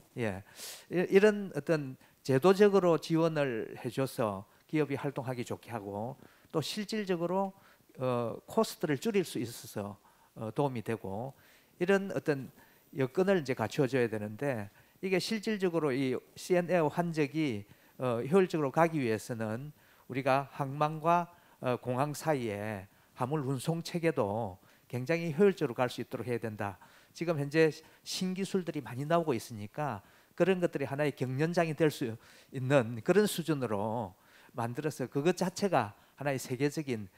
이런 어떤 제도적으로 지원을 해줘서 기업이 활동하기 좋게 하고 또 실질적으로 코스트를 줄일 수 있어서 도움이 되고 이런 어떤 여건을 이제 갖춰줘야 되는데 이게 실질적으로 이 CN에어 환적이 효율적으로 가기 위해서는 우리가 항만과 공항 사이에 화물 운송 체계도 굉장히 효율적으로 갈 수 있도록 해야 된다. 지금 현재 신기술들이 많이 나오고 있으니까 그런 것들이 하나의 경련장이 될 수 있는 그런 수준으로 만들어서 그것 자체가 하나의 세계적인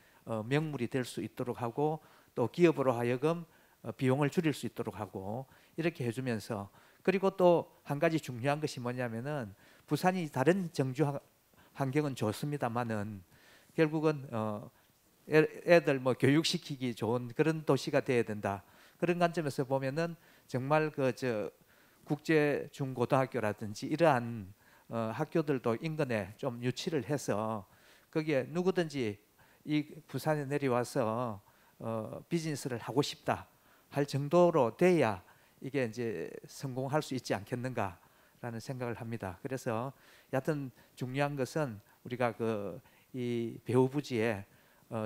명물이 될 수 있도록 하고 또 기업으로 하여금 비용을 줄일 수 있도록 하고 이렇게 해주면서 그리고 또 한 가지 중요한 것이 뭐냐면은 부산이 다른 정주 환경은 좋습니다만은 결국은 애들 뭐 교육시키기 좋은 그런 도시가 돼야 된다. 그런 관점에서 보면은 정말 국제 중고등학교라든지 이러한 학교들도 인근에 좀 유치를 해서 거기에 누구든지 이 부산에 내려와서 비즈니스를 하고 싶다 할 정도로 돼야 이게 이제 성공할 수 있지 않겠는가라는 생각을 합니다. 그래서 여하튼 중요한 것은 우리가 이 배우 부지에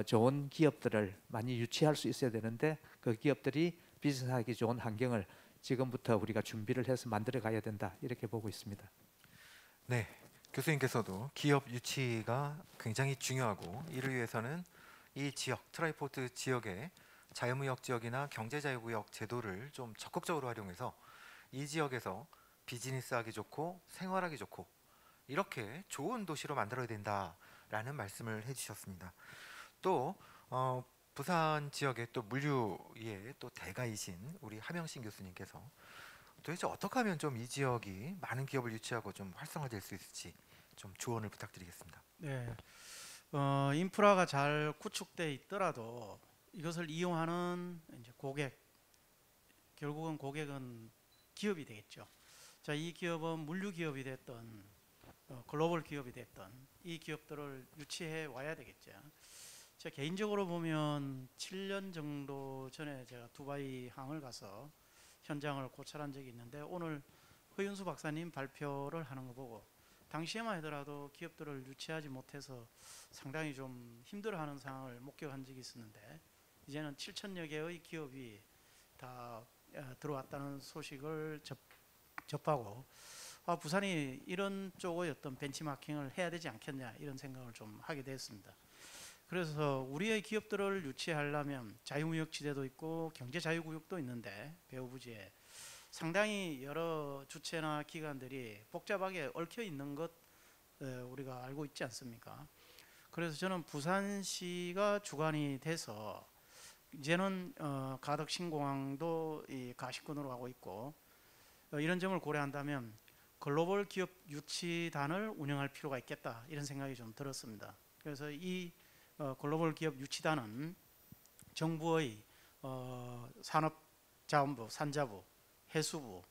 좋은 기업들을 많이 유치할 수 있어야 되는데 그 기업들이 비즈니스하기 좋은 환경을 지금부터 우리가 준비를 해서 만들어 가야 된다 이렇게 보고 있습니다. 네, 교수님께서도 기업 유치가 굉장히 중요하고 이를 위해서는 이 지역 트라이포트 지역의 자유무역 지역이나 경제자유구역 제도를 좀 적극적으로 활용해서 이 지역에서 비즈니스하기 좋고 생활하기 좋고 이렇게 좋은 도시로 만들어야 된다라는 말씀을 해주셨습니다. 또 부산 지역의 또 물류의 또 대가이신 우리 하명신 교수님께서 도대체 어떻게 하면 좀 이 지역이 많은 기업을 유치하고 좀 활성화될 수 있을지 좀 조언을 부탁드리겠습니다. 네, 인프라가 잘 구축돼 있더라도 이것을 이용하는 이제 고객, 결국은 고객은 기업이 되겠죠. 자, 이 기업은 물류 기업이 됐던 글로벌 기업이 됐던 이 기업들을 유치해 와야 되겠죠. 제가 개인적으로 보면 7년 정도 전에 제가 두바이 항을 가서 현장을 고찰한 적이 있는데 오늘 허윤수 박사님 발표를 하는 거 보고 당시에만 하더라도 기업들을 유치하지 못해서 상당히 좀 힘들어하는 상황을 목격한 적이 있었는데 이제는 7천여 개의 기업이 다 들어왔다는 소식을 접하고 부산이 이런 쪽의 어떤 벤치마킹을 해야 되지 않겠냐 이런 생각을 좀 하게 됐습니다. 그래서 우리의 기업들을 유치하려면 자유무역지대도 있고 경제자유구역도 있는데 배후부지에 상당히 여러 주체나 기관들이 복잡하게 얽혀 있는 것 우리가 알고 있지 않습니까? 그래서 저는 부산시가 주관이 돼서 이제는 가덕신공항도 이 가시권으로 가고 있고 이런 점을 고려한다면 글로벌 기업 유치단을 운영할 필요가 있겠다 이런 생각이 좀 들었습니다. 그래서 이 글로벌 기업 유치단은 정부의 산업자원부, 산자부, 해수부,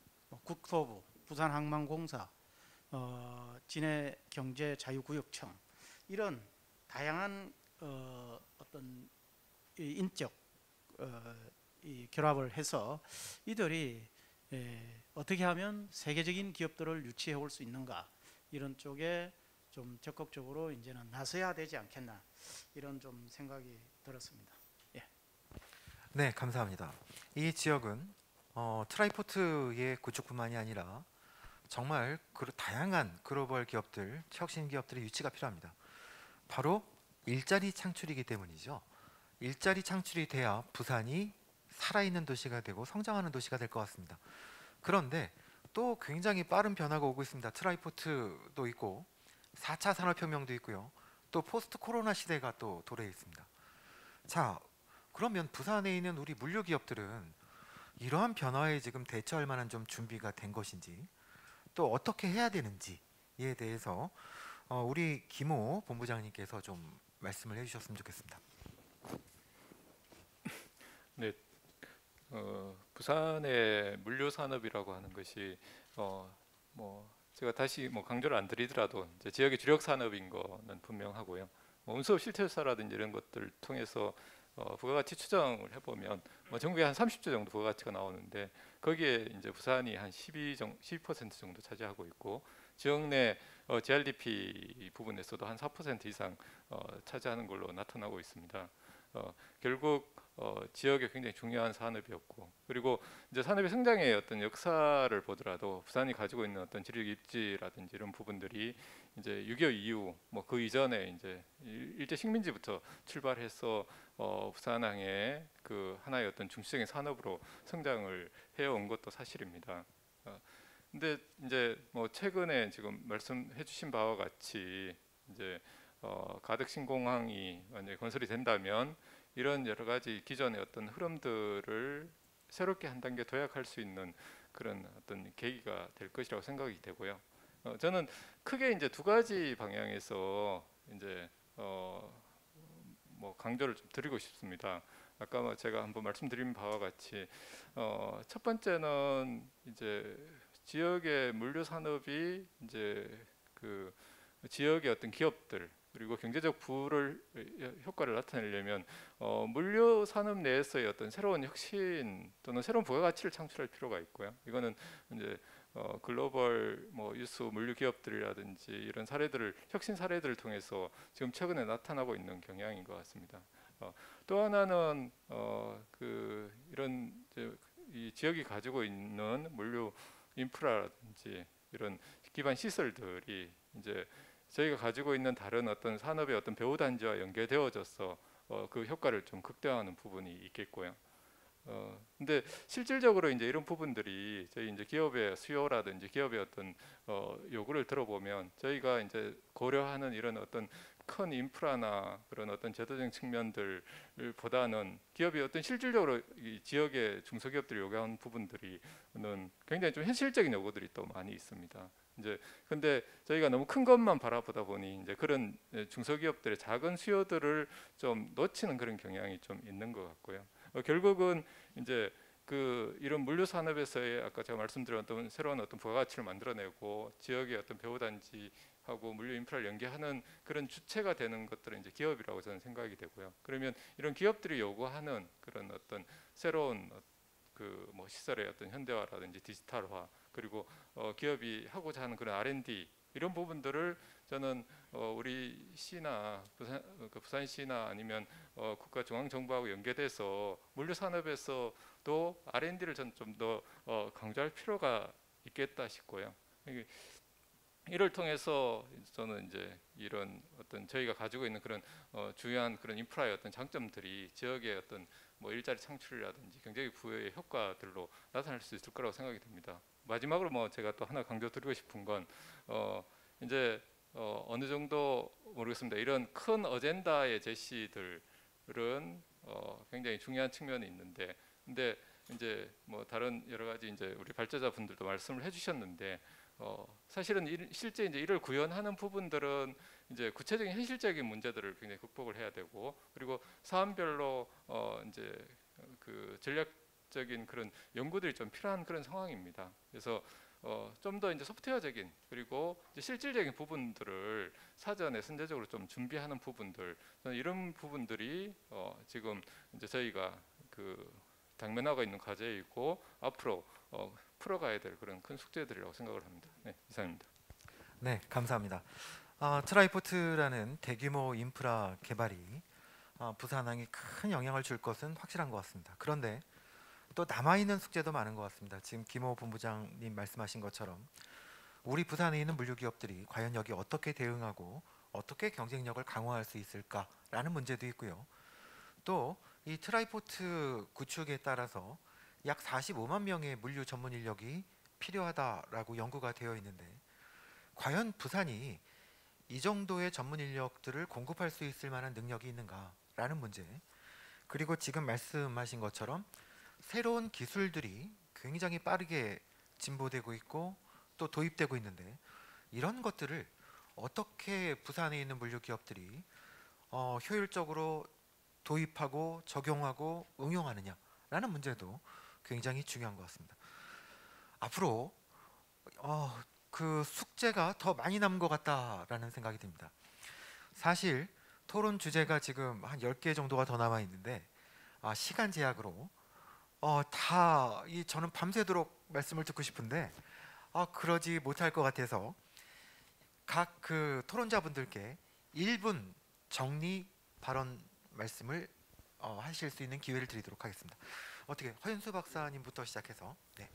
국토부, 부산항만공사, 진해경제자유구역청 이런 다양한 어떤 인적 이 결합을 해서 이들이 어떻게 하면 세계적인 기업들을 유치해 올 수 있는가 이런 쪽에 좀 적극적으로 이제는 나서야 되지 않겠나 이런 좀 생각이 들었습니다. 예. 네, 감사합니다. 이 지역은 트라이포트의 구축뿐만이 아니라 정말 다양한 글로벌 기업들, 혁신 기업들의 유치가 필요합니다. 바로 일자리 창출이기 때문이죠. 일자리 창출이 돼야 부산이 살아있는 도시가 되고 성장하는 도시가 될 것 같습니다. 그런데 또 굉장히 빠른 변화가 오고 있습니다. 트라이포트도 있고 4차 산업혁명도 있고요. 또 포스트 코로나 시대가 또 도래해 있습니다. 자, 그러면 부산에 있는 우리 물류 기업들은 이러한 변화에 지금 대처할 만한 좀 준비가 된 것인지 또 어떻게 해야 되는지에 대해서 우리 김호 본부장님께서 좀 말씀을 해주셨으면 좋겠습니다. 네, 부산의 물류 산업이라고 하는 것이 뭐 제가 다시 강조를 안 드리더라도 이제 지역의 주력 산업인 거는 분명하고요. 운수업 실태조사라든지 이런 것들을 통해서 부가가치 추정을 해보면 전국에 한 30조 정도 부가가치가 나오는데 거기에 이제 부산이 한 12% 정도 차지하고 있고 지역 내 GRDP 부분에서도 한 4% 이상 차지하는 걸로 나타나고 있습니다. 결국 지역에 굉장히 중요한 산업이었고 그리고 이제 산업의 성장의 어떤 역사를 보더라도 부산이 가지고 있는 어떤 지리적 입지라든지 이런 부분들이 이제 6.25 이후 그 이전에 이제 일제 식민지부터 출발해서 부산항의 그 하나의 어떤 중시적인 산업으로 성장을 해온 것도 사실입니다. 근데 이제 최근에 지금 말씀해주신 바와 같이 이제 가덕신공항이 만약에 건설이 된다면 이런 여러 가지 기존의 어떤 흐름들을 새롭게 한 단계 도약할 수 있는 그런 어떤 계기가 될 것이라고 생각이 되고요. 저는 크게 이제 두 가지 방향에서 이제 강조를 좀 드리고 싶습니다. 아까 제가 한번 말씀드린 바와 같이 첫 번째는 이제 지역의 물류 산업이 이제 그 지역의 어떤 기업들 그리고 경제적 부를 효과를 나타내려면 물류 산업 내에서의 어떤 새로운 혁신 또는 새로운 부가가치를 창출할 필요가 있고요. 이거는 이제 글로벌 유수 물류 기업들이라든지 이런 사례들을 혁신 사례들을 통해서 지금 최근에 나타나고 있는 경향인 것 같습니다. 또 하나는 이런 이 지역이 가지고 있는 물류 인프라라든지 이런 기반 시설들이 이제 저희가 가지고 있는 다른 어떤 산업의 어떤 배후 단지와 연계되어져서 그 효과를 좀 극대화하는 부분이 있겠고요. 근데 실질적으로 이제 이런 부분들이 저희 이제 기업의 수요라든지 기업의 어떤 요구를 들어보면 저희가 이제 고려하는 이런 어떤 큰 인프라나 그런 어떤 제도적인 측면들보다는 기업이 어떤 실질적으로 이 지역의 중소기업들이 요구하는 부분들이 굉장히 좀 현실적인 요구들이 또 많이 있습니다. 이제 근데 저희가 너무 큰 것만 바라보다 보니 이제 그런 중소기업들의 작은 수요들을 좀 놓치는 그런 경향이 좀 있는 것 같고요. 결국은 이제 이런 물류 산업에서의 아까 제가 말씀드렸던 새로운 어떤 부가가치를 만들어내고 지역의 어떤 배후 단지하고 물류 인프라를 연계하는 그런 주체가 되는 것들은 이제 기업이라고 저는 생각이 되고요. 그러면 이런 기업들이 요구하는 그런 어떤 새로운 시설의 어떤 현대화라든지 디지털화 그리고 기업이 하고자 하는 그런 R&D 이런 부분들을 저는 우리 시나 부산시나 아니면 국가중앙정부하고 연계돼서 물류 산업에서도 R&D를 저는 좀 더 강조할 필요가 있겠다 싶고요. 이를 통해서 저는 이제 이런 어떤 저희가 가지고 있는 그런 주요한 그런 인프라의 어떤 장점들이 지역의 어떤 일자리 창출이라든지 경제적 부여의 효과들로 나타날 수 있을 거라고 생각이 됩니다. 마지막으로 제가 또 하나 강조드리고 싶은 건 이제 어느 정도 모르겠습니다. 이런 큰 어젠다의 제시들은 굉장히 중요한 측면이 있는데, 근데 이제 다른 여러 가지 이제 우리 발제자분들도 말씀을 해주셨는데, 사실은 실제 이제 이를 구현하는 부분들은 이제 구체적인 현실적인 문제들을 굉장히 극복을 해야 되고, 그리고 사안별로 이제 전략적인 그런 연구들이 좀 필요한 그런 상황입니다. 그래서 좀 더 이제 소프트웨어적인 그리고 이제 실질적인 부분들을 사전에 선제적으로 좀 준비하는 부분들, 저는 이런 부분들이 지금 이제 저희가 당면하고 있는 과제이고 앞으로 풀어가야 될 그런 큰 숙제들이라고 생각을 합니다. 네, 이상입니다. 네, 감사합니다. 트라이포트라는 대규모 인프라 개발이 부산항에 큰 영향을 줄 것은 확실한 것 같습니다. 그런데 또 남아있는 숙제도 많은 것 같습니다. 지금 김호 본부장님 말씀하신 것처럼 우리 부산에 있는 물류기업들이 과연 여기 어떻게 대응하고 어떻게 경쟁력을 강화할 수 있을까라는 문제도 있고요. 또 이 트라이포트 구축에 따라서 약 45만 명의 물류 전문 인력이 필요하다라고 연구가 되어 있는데, 과연 부산이 이 정도의 전문 인력들을 공급할 수 있을 만한 능력이 있는가라는 문제, 그리고 지금 말씀하신 것처럼 새로운 기술들이 굉장히 빠르게 진보되고 있고 또 도입되고 있는데, 이런 것들을 어떻게 부산에 있는 물류 기업들이 효율적으로 도입하고 적용하고 응용하느냐라는 문제도 굉장히 중요한 것 같습니다. 앞으로 그 숙제가 더 많이 남은 것 같다라는 생각이 듭니다. 사실 토론 주제가 지금 한 10개 정도가 더 남아 있는데 시간 제약으로 저는 밤새도록 말씀을 듣고 싶은데 그러지 못할 것 같아서 각 토론자분들께 1분 정리 발언 말씀을 하실 수 있는 기회를 드리도록 하겠습니다. 어떻게 허윤수 박사님부터 시작해서. 네.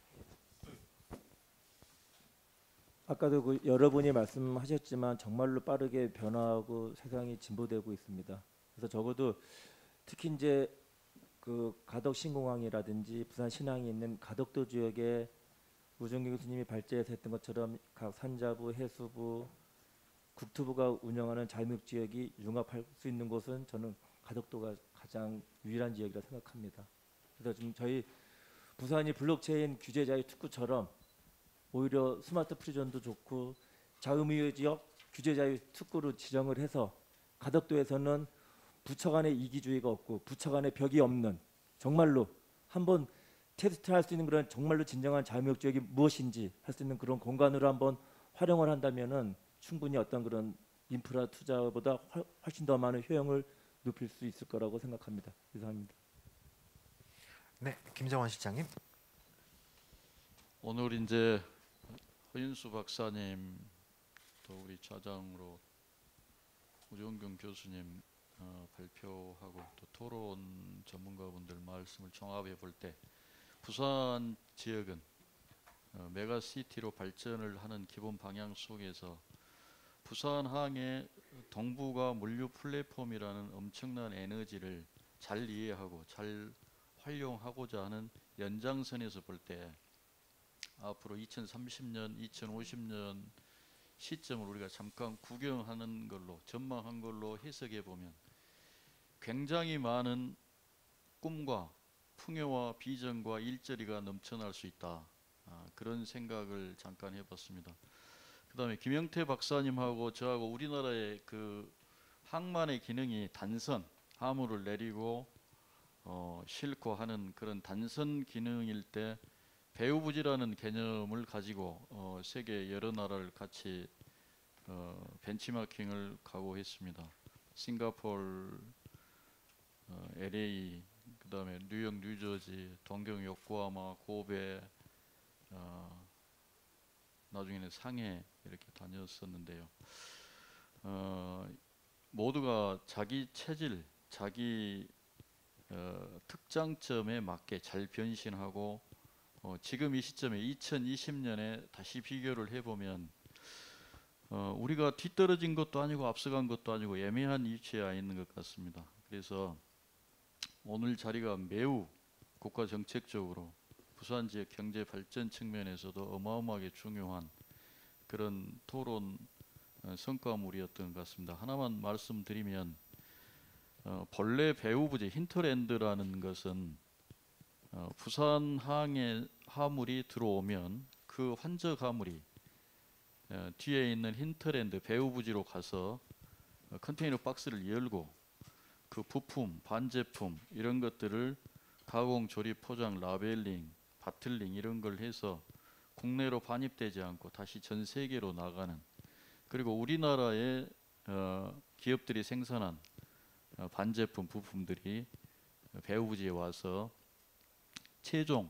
아까도 여러분이 말씀하셨지만 정말로 빠르게 변화하고 세상이 진보되고 있습니다. 그래서 적어도 특히 이제 가덕 신공항이라든지 부산 신항이 있는 가덕도 지역에 우정규 교수님이 발제해서 했던 것처럼 각 산자부, 해수부, 국토부가 운영하는 자유무역 지역이 융합할 수 있는 곳은 저는 가덕도가 가장 유일한 지역이라 생각합니다. 그래서 지금 저희 부산이 블록체인 규제 자유 특구처럼 오히려 스마트 프리전도 좋고 자유무역 지역 규제 자유 특구로 지정을 해서 가덕도에서는 부처 간의 이기주의가 없고 부처 간의 벽이 없는, 정말로 한번 테스트할 수 있는 그런 정말로 진정한 자유무역 지역이 무엇인지 할 수 있는 그런 공간으로 한번 활용을 한다면은 충분히 어떤 그런 인프라 투자보다 훨씬 더 많은 효용을 높일 수 있을 거라고 생각합니다. 이상입니다. 네, 김정원 실장님. 오늘 이제 허윤수 박사님 또 우리 좌장으로 우정균 교수님 발표하고 또 토론 전문가분들 말씀을 종합해 볼 때 부산 지역은 메가시티로 발전을 하는 기본 방향 속에서 부산항의 동부가 물류 플랫폼이라는 엄청난 에너지를 잘 이해하고 잘 활용하고자 하는 연장선에서 볼 때 앞으로 2030년, 2050년 시점을 우리가 잠깐 구경하는 걸로 전망한 걸로 해석해 보면 굉장히 많은 꿈과 풍요와 비전과 일자리가 넘쳐날 수 있다. 그런 생각을 잠깐 해봤습니다. 그 다음에 김영태 박사님하고 저하고 우리나라의 그 항만의 기능이 단선, 화물을 내리고 싣고 하는 그런 단선 기능일 때 배후부지라는 개념을 가지고 세계 여러 나라를 같이 벤치마킹을 각오했습니다. 싱가포르, LA, 그 다음에 뉴욕, 뉴저지, 동경, 요코하마, 고베, 나중에는 상해 이렇게 다녔었는데요. 모두가 자기 체질, 자기 특장점에 맞게 잘 변신하고 지금 이 시점에 2020년에 다시 비교를 해보면 우리가 뒤떨어진 것도 아니고 앞서간 것도 아니고 애매한 위치에 있는 것 같습니다. 그래서 오늘 자리가 매우 국가 정책적으로 부산 지역 경제 발전 측면에서도 어마어마하게 중요한 그런 토론 성과물이었던 것 같습니다. 하나만 말씀드리면 본래 배후부지 힌터랜드라는 것은 부산항에 화물이 들어오면 그 환적 화물이 뒤에 있는 힌터랜드 배후부지로 가서 컨테이너 박스를 열고 그 부품, 반제품 이런 것들을 가공, 조립, 포장, 라벨링, 바틀링 이런 걸 해서 국내로 반입되지 않고 다시 전 세계로 나가는, 그리고 우리나라의 기업들이 생산한 반제품 부품들이 배후부지에 와서 최종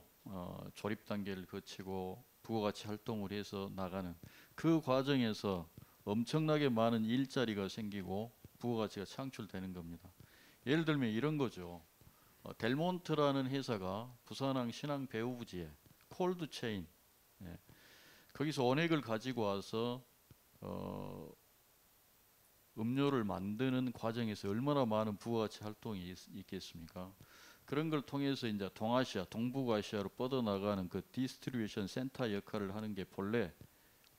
조립 단계를 거치고 부가가치 활동을 해서 나가는 그 과정에서 엄청나게 많은 일자리가 생기고 부가가치가 창출되는 겁니다. 예를 들면 이런 거죠. 델몬트라는 회사가 부산항 신항 배후부지에 콜드 체인, 거기서 원액을 가지고 와서 음료를 만드는 과정에서 얼마나 많은 부가가치 활동이 있겠습니까? 그런 걸 통해서 이제 동아시아, 동북아시아로 뻗어나가는 그 디스트리뷰션 센터 역할을 하는 게 본래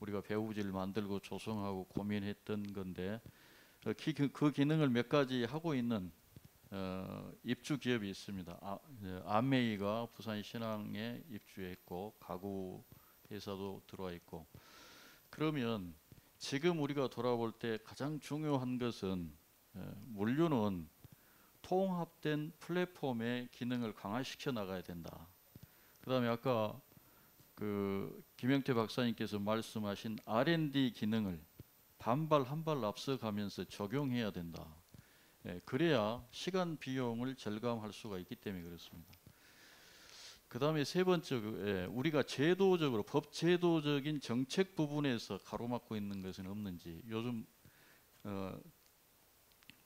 우리가 배후부지를 만들고 조성하고 고민했던 건데 그 기능을 몇 가지 하고 있는 입주 기업이 있습니다. 아메이가 부산 신항에 입주했고 가구 회사도 들어와 있고. 그러면 지금 우리가 돌아볼 때 가장 중요한 것은 물류는 통합된 플랫폼의 기능을 강화시켜 나가야 된다. 그 다음에 아까 그 김영태 박사님께서 말씀하신 R&D 기능을 반발 한 발 앞서가면서 적용해야 된다. 그래야 시간 비용을 절감할 수가 있기 때문에 그렇습니다. 그 다음에 세 번째, 우리가 제도적으로 법 제도적인 정책 부분에서 가로막고 있는 것은 없는지. 요즘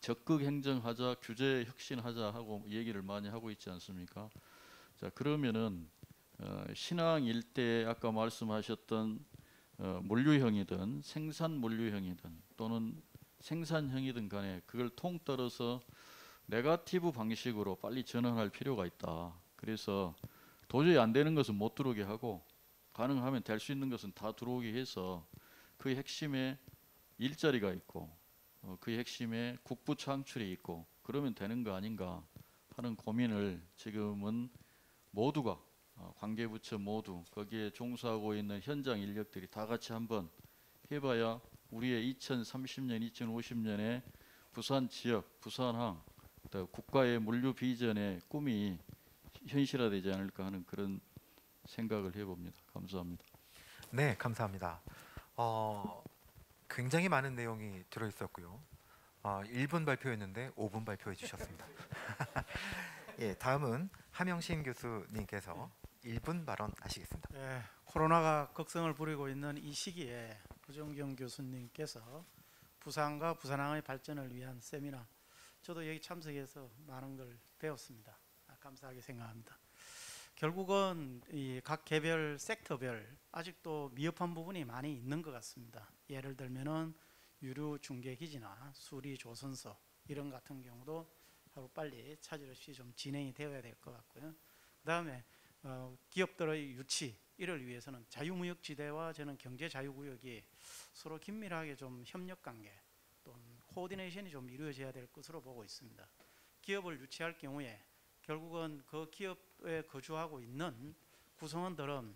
적극 행정하자, 규제 혁신하자 하고 얘기를 많이 하고 있지 않습니까? 자, 그러면은 신항 일대 아까 말씀하셨던 물류형이든 생산 물류형이든 또는 생산형이든 간에 그걸 통따라서 네거티브 방식으로 빨리 전환할 필요가 있다. 그래서 도저히 안 되는 것은 못 들어오게 하고 가능하면 될 수 있는 것은 다 들어오게 해서 그 핵심에 일자리가 있고 그 핵심에 국부 창출이 있고 그러면 되는 거 아닌가 하는 고민을 지금은 모두가 관계부처 모두 거기에 종사하고 있는 현장 인력들이 다 같이 한번 해봐야 우리의 2030년, 2050년에 부산 지역, 부산항, 국가의 물류 비전의 꿈이 현실화되지 않을까 하는 그런 생각을 해봅니다. 감사합니다. 네, 감사합니다. 굉장히 많은 내용이 들어 있었고요. 1분 발표였는데 5분 발표해 주셨습니다. 예, 다음은 함영신 교수님께서 1분 발언하시겠습니다. 예, 코로나가 극성을 부리고 있는 이 시기에 구정경 교수님께서 부산과 부산항의 발전을 위한 세미나, 저도 여기 참석해서 많은 걸 배웠습니다. 감사하게 생각합니다. 결국은 이 각 개별 섹터별 아직도 미흡한 부분이 많이 있는 것 같습니다. 예를 들면은 유류 중개 기지나 수리 조선소 이런 같은 경우도 하루빨리 차질 없이 좀 진행이 되어야 될 것 같고요. 그다음에 기업들의 유치 이를 위해서는 자유무역지대와 저는 경제자유구역이 서로 긴밀하게 좀 협력관계 또 코오디네이션이 좀 이루어져야 될 것으로 보고 있습니다. 기업을 유치할 경우에 결국은 그 기업에 거주하고 있는 구성원들은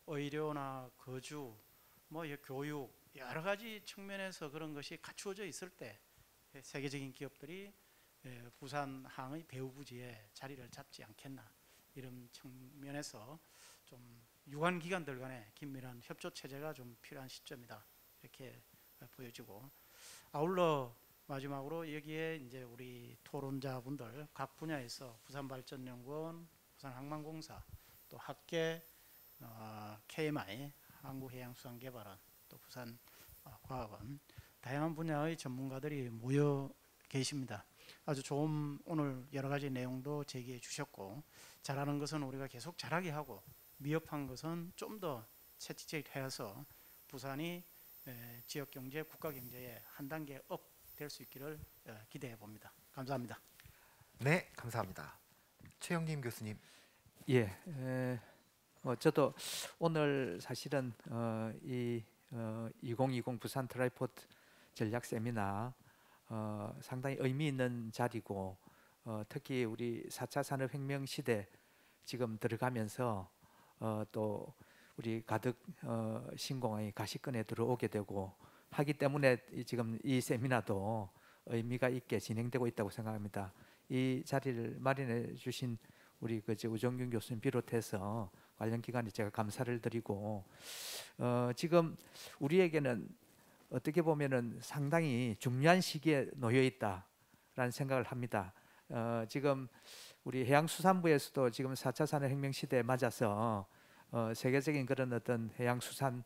의료나 거주, 교육 여러 가지 측면에서 그런 것이 갖추어져 있을 때 세계적인 기업들이 부산항의 배후부지에 자리를 잡지 않겠나, 이런 측면에서 좀 유관 기관들 간의 긴밀한 협조 체제가 좀 필요한 시점이다, 이렇게 보여지고, 아울러 마지막으로 여기에 이제 우리 토론자분들 각 분야에서 부산발전연구원, 부산항만공사, 또 학계, KMI, 한국해양수산개발원, 또 부산과학원 다양한 분야의 전문가들이 모여 계십니다. 아주 좋은 오늘 여러 가지 내용도 제기해 주셨고, 잘하는 것은 우리가 계속 잘하게 하고 미흡한 것은 좀 더 채찍질해서 부산이 지역 경제, 국가 경제에 한 단계 업 될 수 있기를 기대해 봅니다. 감사합니다. 네, 감사합니다. 최영림 교수님. 예, 저도 오늘 사실은 이 2020 부산 트라이포드 전략 세미나 상당히 의미 있는 자리고, 특히 우리 4차 산업혁명 시대 지금 들어가면서 또 우리 가덕 신공항이 가시권에 들어오게 되고 하기 때문에 지금 이 세미나도 의미가 있게 진행되고 있다고 생각합니다. 이 자리를 마련해 주신 우리 우정균 교수님 비롯해서 관련 기관에 제가 감사를 드리고, 지금 우리에게는 어떻게 보면은 상당히 중요한 시기에 놓여 있다라는 생각을 합니다. 지금 우리 해양수산부에서도 지금 4차 산업혁명 시대에 맞아서 세계적인 그런 어떤 해양수산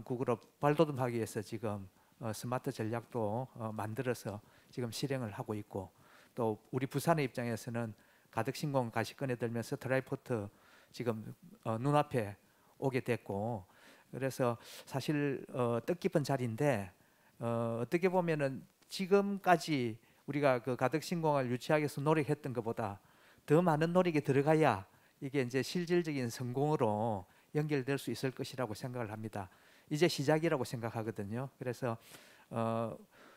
국으로 발돋움하기 위해서 지금 스마트 전략도 만들어서 지금 실행을 하고 있고, 또 우리 부산의 입장에서는 가덕신공 가시권에 들면서 트라이포트 지금 눈앞에 오게 됐고, 그래서 사실 뜻깊은 자리인데, 어떻게 보면은 지금까지 우리가 그 가덕신공을 유치하기 위해서 노력했던 것보다 더 많은 노력이 들어가야 이게 이제 실질적인 성공으로 연결될 수 있을 것이라고 생각을 합니다. 이제 시작이라고 생각하거든요. 그래서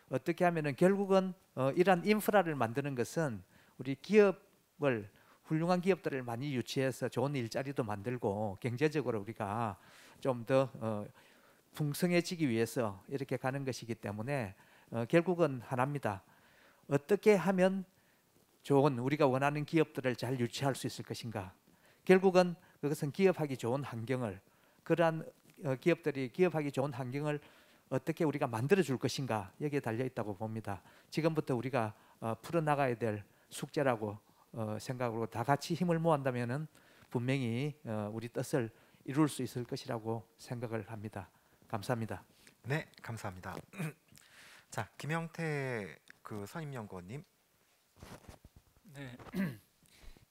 어떻게 하면은 결국은 이러한 인프라를 만드는 것은 우리 기업을, 훌륭한 기업들을 많이 유치해서 좋은 일자리도 만들고 경제적으로 우리가 좀 더 풍성해지기 위해서 이렇게 가는 것이기 때문에 결국은 하나입니다. 어떻게 하면 좋은, 우리가 원하는 기업들을 잘 유치할 수 있을 것인가. 결국은 그것은 기업하기 좋은 환경을, 그러한 기업들이 기업하기 좋은 환경을 어떻게 우리가 만들어 줄 것인가, 여기에 달려 있다고 봅니다. 지금부터 우리가 풀어나가야 될 숙제라고 생각으로 다 같이 힘을 모한다면은 분명히 우리 뜻을 이룰 수 있을 것이라고 생각을 합니다. 감사합니다. 네, 감사합니다. 자, 김영태 그 선임연구원님. 네,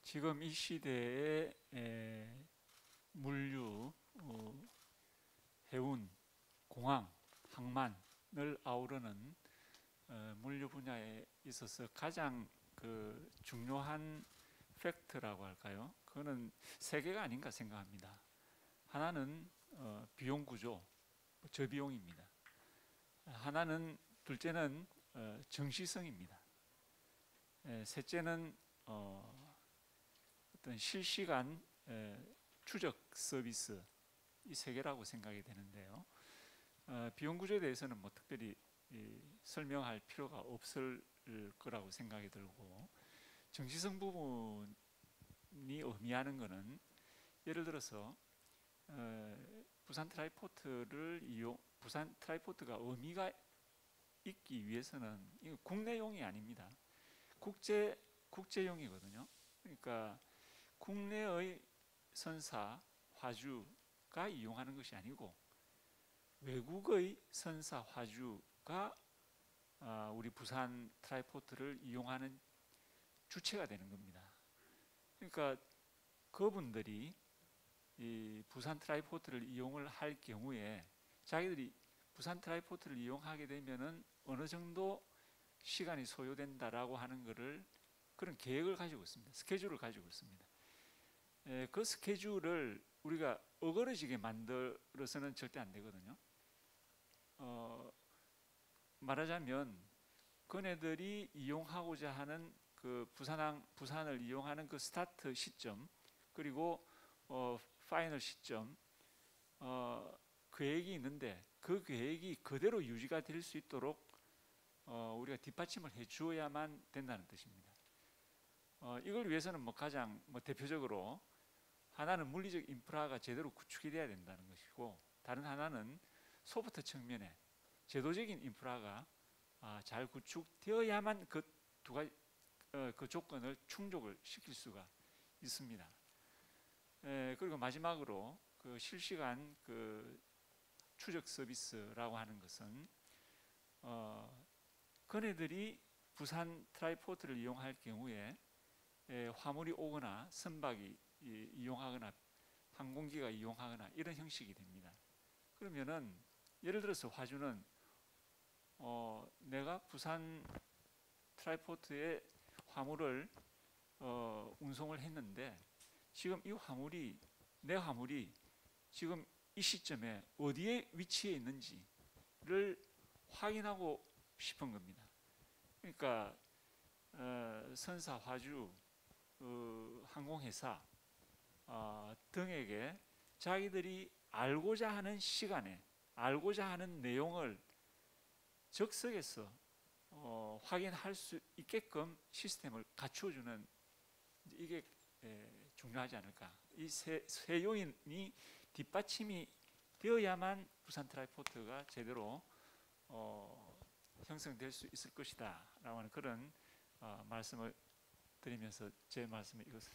지금 이 시대에 물류, 해운, 공항, 항만을 아우르는 물류 분야에 있어서 가장 그 중요한 팩트라고 할까요? 그거는 세 개가 아닌가 생각합니다. 하나는 비용 구조, 저비용입니다. 하나는, 둘째는 정시성입니다. 셋째는 어떤 실시간 추적 서비스, 이 세 개라고 생각이 되는데요. 비용 구조에 대해서는 뭐 특별히 설명할 필요가 없을 거라고 생각이 들고, 정시성 부분이 의미하는 것은 예를 들어서 부산 트라이포트를 부산 트라이포트가 의미가 있기 위해서는 이거 국내용이 아닙니다. 국제용이거든요. 그러니까 국내의 선사 화주가 이용하는 것이 아니고 외국의 선사 화주가 우리 부산 트라이포트를 이용하는 주체가 되는 겁니다. 그러니까 그분들이 이 부산 트라이포트를 이용을 할 경우에 자기들이 부산 트라이포트를 이용하게 되면은 어느 정도 시간이 소요된다라고 하는 것을 그런 계획을 가지고 있습니다. 스케줄을 가지고 있습니다. 그 스케줄을 우리가 어그러지게 만들어서는 절대 안 되거든요. 말하자면 그네들이 이용하고자 하는 그 부산을 이용하는 그 스타트 시점 그리고 파이널 시점 계획이 있는데 그 계획이 그대로 유지가 될 수 있도록 우리가 뒷받침을 해주어야만 된다는 뜻입니다. 이걸 위해서는 가장 대표적으로 하나는 물리적 인프라가 제대로 구축이 돼야 된다는 것이고 다른 하나는 소프트 측면에 제도적인 인프라가 잘 구축되어야만 그 두 가지 그 조건을 충족을 시킬 수가 있습니다. 그리고 마지막으로 그 실시간 그 추적 서비스라고 하는 것은 그네들이 부산 트라이포트를 이용할 경우에 화물이 오거나 선박이 이용하거나 항공기가 이용하거나 이런 형식이 됩니다. 그러면은 예를 들어서 화주는 내가 부산 트라이포트에 화물을 운송을 했는데 지금 내 화물이 지금 이 시점에 어디에 위치해 있는지를 확인하고 싶은 겁니다. 그러니까 선사, 화주, 항공회사 등에게 자기들이 알고자 하는 시간에 알고자 하는 내용을 즉석에서 확인할 수 있게끔 시스템을 갖추어주는 이게 중요하지 않을까. 이 세 요인이 뒷받침이 되어야만 부산 트라이포트가 제대로 형성될 수 있을 것이다 라고 하는 그런 말씀을 드리면서 제 말씀을 이것을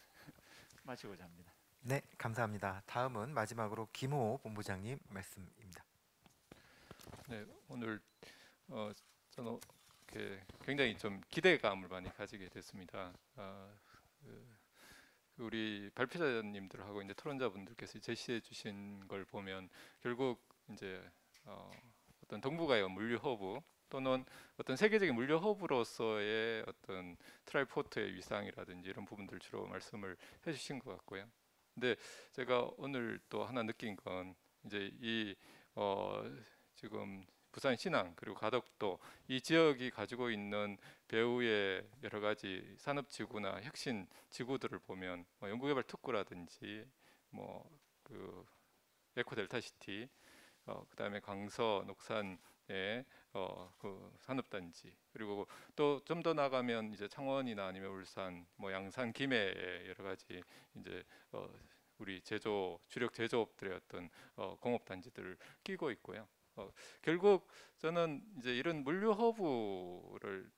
마치고자 합니다. 네, 감사합니다. 다음은 마지막으로 김호 본부장님 말씀입니다. 네, 오늘 저는 굉장히 좀 기대감을 많이 가지게 됐습니다. 우리 발표자님들하고 이제 토론자분들께서 제시해 주신 걸 보면 결국 이제 어떤 동북아의 물류 허브 또는 어떤 세계적인 물류 허브로서의 어떤 트라이포트의 위상이라든지 이런 부분들 주로 말씀을 해주신 것 같고요. 근데 제가 오늘 또 하나 느낀 건 이제 이 지금 부산 신항 그리고 가덕도 이 지역이 가지고 있는 배후의 여러 가지 산업 지구나 혁신 지구들을 보면 연구개발 특구라든지 그 에코델타시티 그다음에 강서 녹산의 그 산업단지 그리고 또 좀 더 나가면 이제 창원이나 아니면 울산 양산 김해의 여러 가지 이제 우리 주력 제조업들의 어떤 공업단지들을 끼고 있고요. 결국 저는 이제 이런 물류 허브를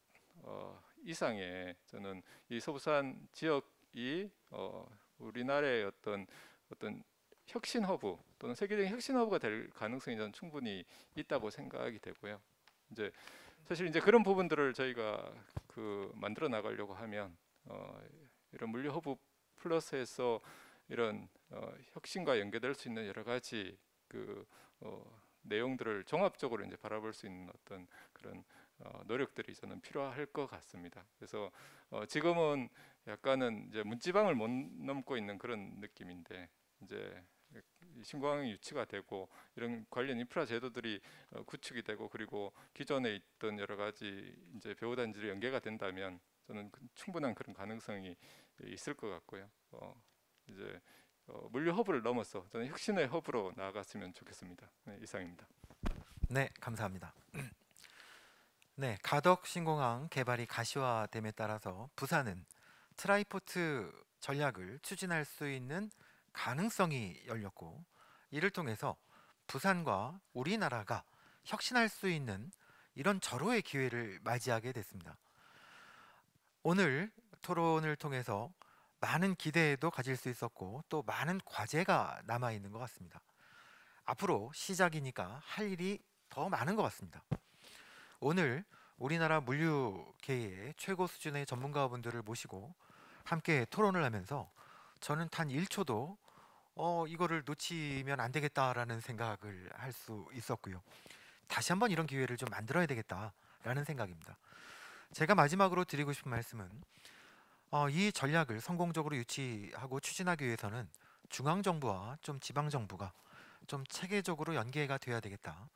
이상의 저는 이 서부산 지역이 우리나라의 어떤 혁신 허브 또는 세계적인 혁신 허브가 될 가능성이 저는 충분히 있다고 생각이 되고요. 이제 사실 이제 그런 부분들을 저희가 만들어 나가려고 하면 이런 물류 허브 플러스에서 이런 혁신과 연계될 수 있는 여러 가지 내용들을 종합적으로 이제 바라볼 수 있는 어떤 그런 노력들이 저는 필요할 것 같습니다. 그래서 지금은 약간은 이제 문지방을 못 넘고 있는 그런 느낌인데 이제 신공항이 유치가 되고 이런 관련 인프라 제도들이 구축이 되고 그리고 기존에 있던 여러 가지 이제 배후 단지로 연계가 된다면 저는 충분한 그런 가능성이 있을 것 같고요. 이제 물류 허브를 넘어서 저는 혁신의 허브로 나아갔으면 좋겠습니다. 네, 이상입니다. 네, 감사합니다. 네, 가덕 신공항 개발이 가시화됨에 따라서 부산은 트라이포트 전략을 추진할 수 있는 가능성이 열렸고 이를 통해서 부산과 우리나라가 혁신할 수 있는 이런 절호의 기회를 맞이하게 됐습니다. 오늘 토론을 통해서 많은 기대도 가질 수 있었고 또 많은 과제가 남아 있는 것 같습니다. 앞으로 시작이니까 할 일이 더 많은 것 같습니다. 오늘 우리나라 물류계의 최고 수준의 전문가분들을 모시고 함께 토론을 하면서 저는 단 1초도 이거를 놓치면 안 되겠다라는 생각을 할 수 있었고요. 다시 한번 이런 기회를 좀 만들어야 되겠다라는 생각입니다. 제가 마지막으로 드리고 싶은 말씀은 이 전략을 성공적으로 유치하고 추진하기 위해서는 중앙정부와 좀 지방정부가 좀 체계적으로 연계가 돼야 되겠다.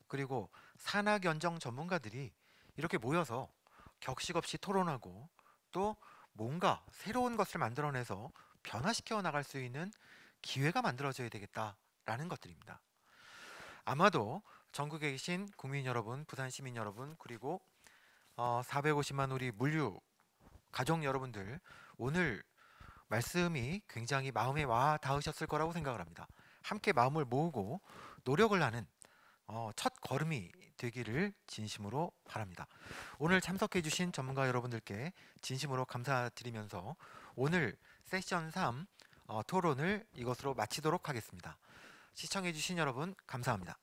그리고 산학연정 전문가들이 이렇게 모여서 격식 없이 토론하고 또 뭔가 새로운 것을 만들어내서 변화시켜 나갈 수 있는 기회가 만들어져야 되겠다라는 것들입니다. 아마도 전국에 계신 국민 여러분, 부산 시민 여러분, 그리고 450만 우리 물류 가족 여러분들, 오늘 말씀이 굉장히 마음에 와 닿으셨을 거라고 생각을 합니다. 함께 마음을 모으고 노력을 하는 첫 걸음이 되기를 진심으로 바랍니다. 오늘 참석해 주신 전문가 여러분들께 진심으로 감사드리면서 오늘 세션 3 토론을 이것으로 마치도록 하겠습니다. 시청해 주신 여러분 감사합니다.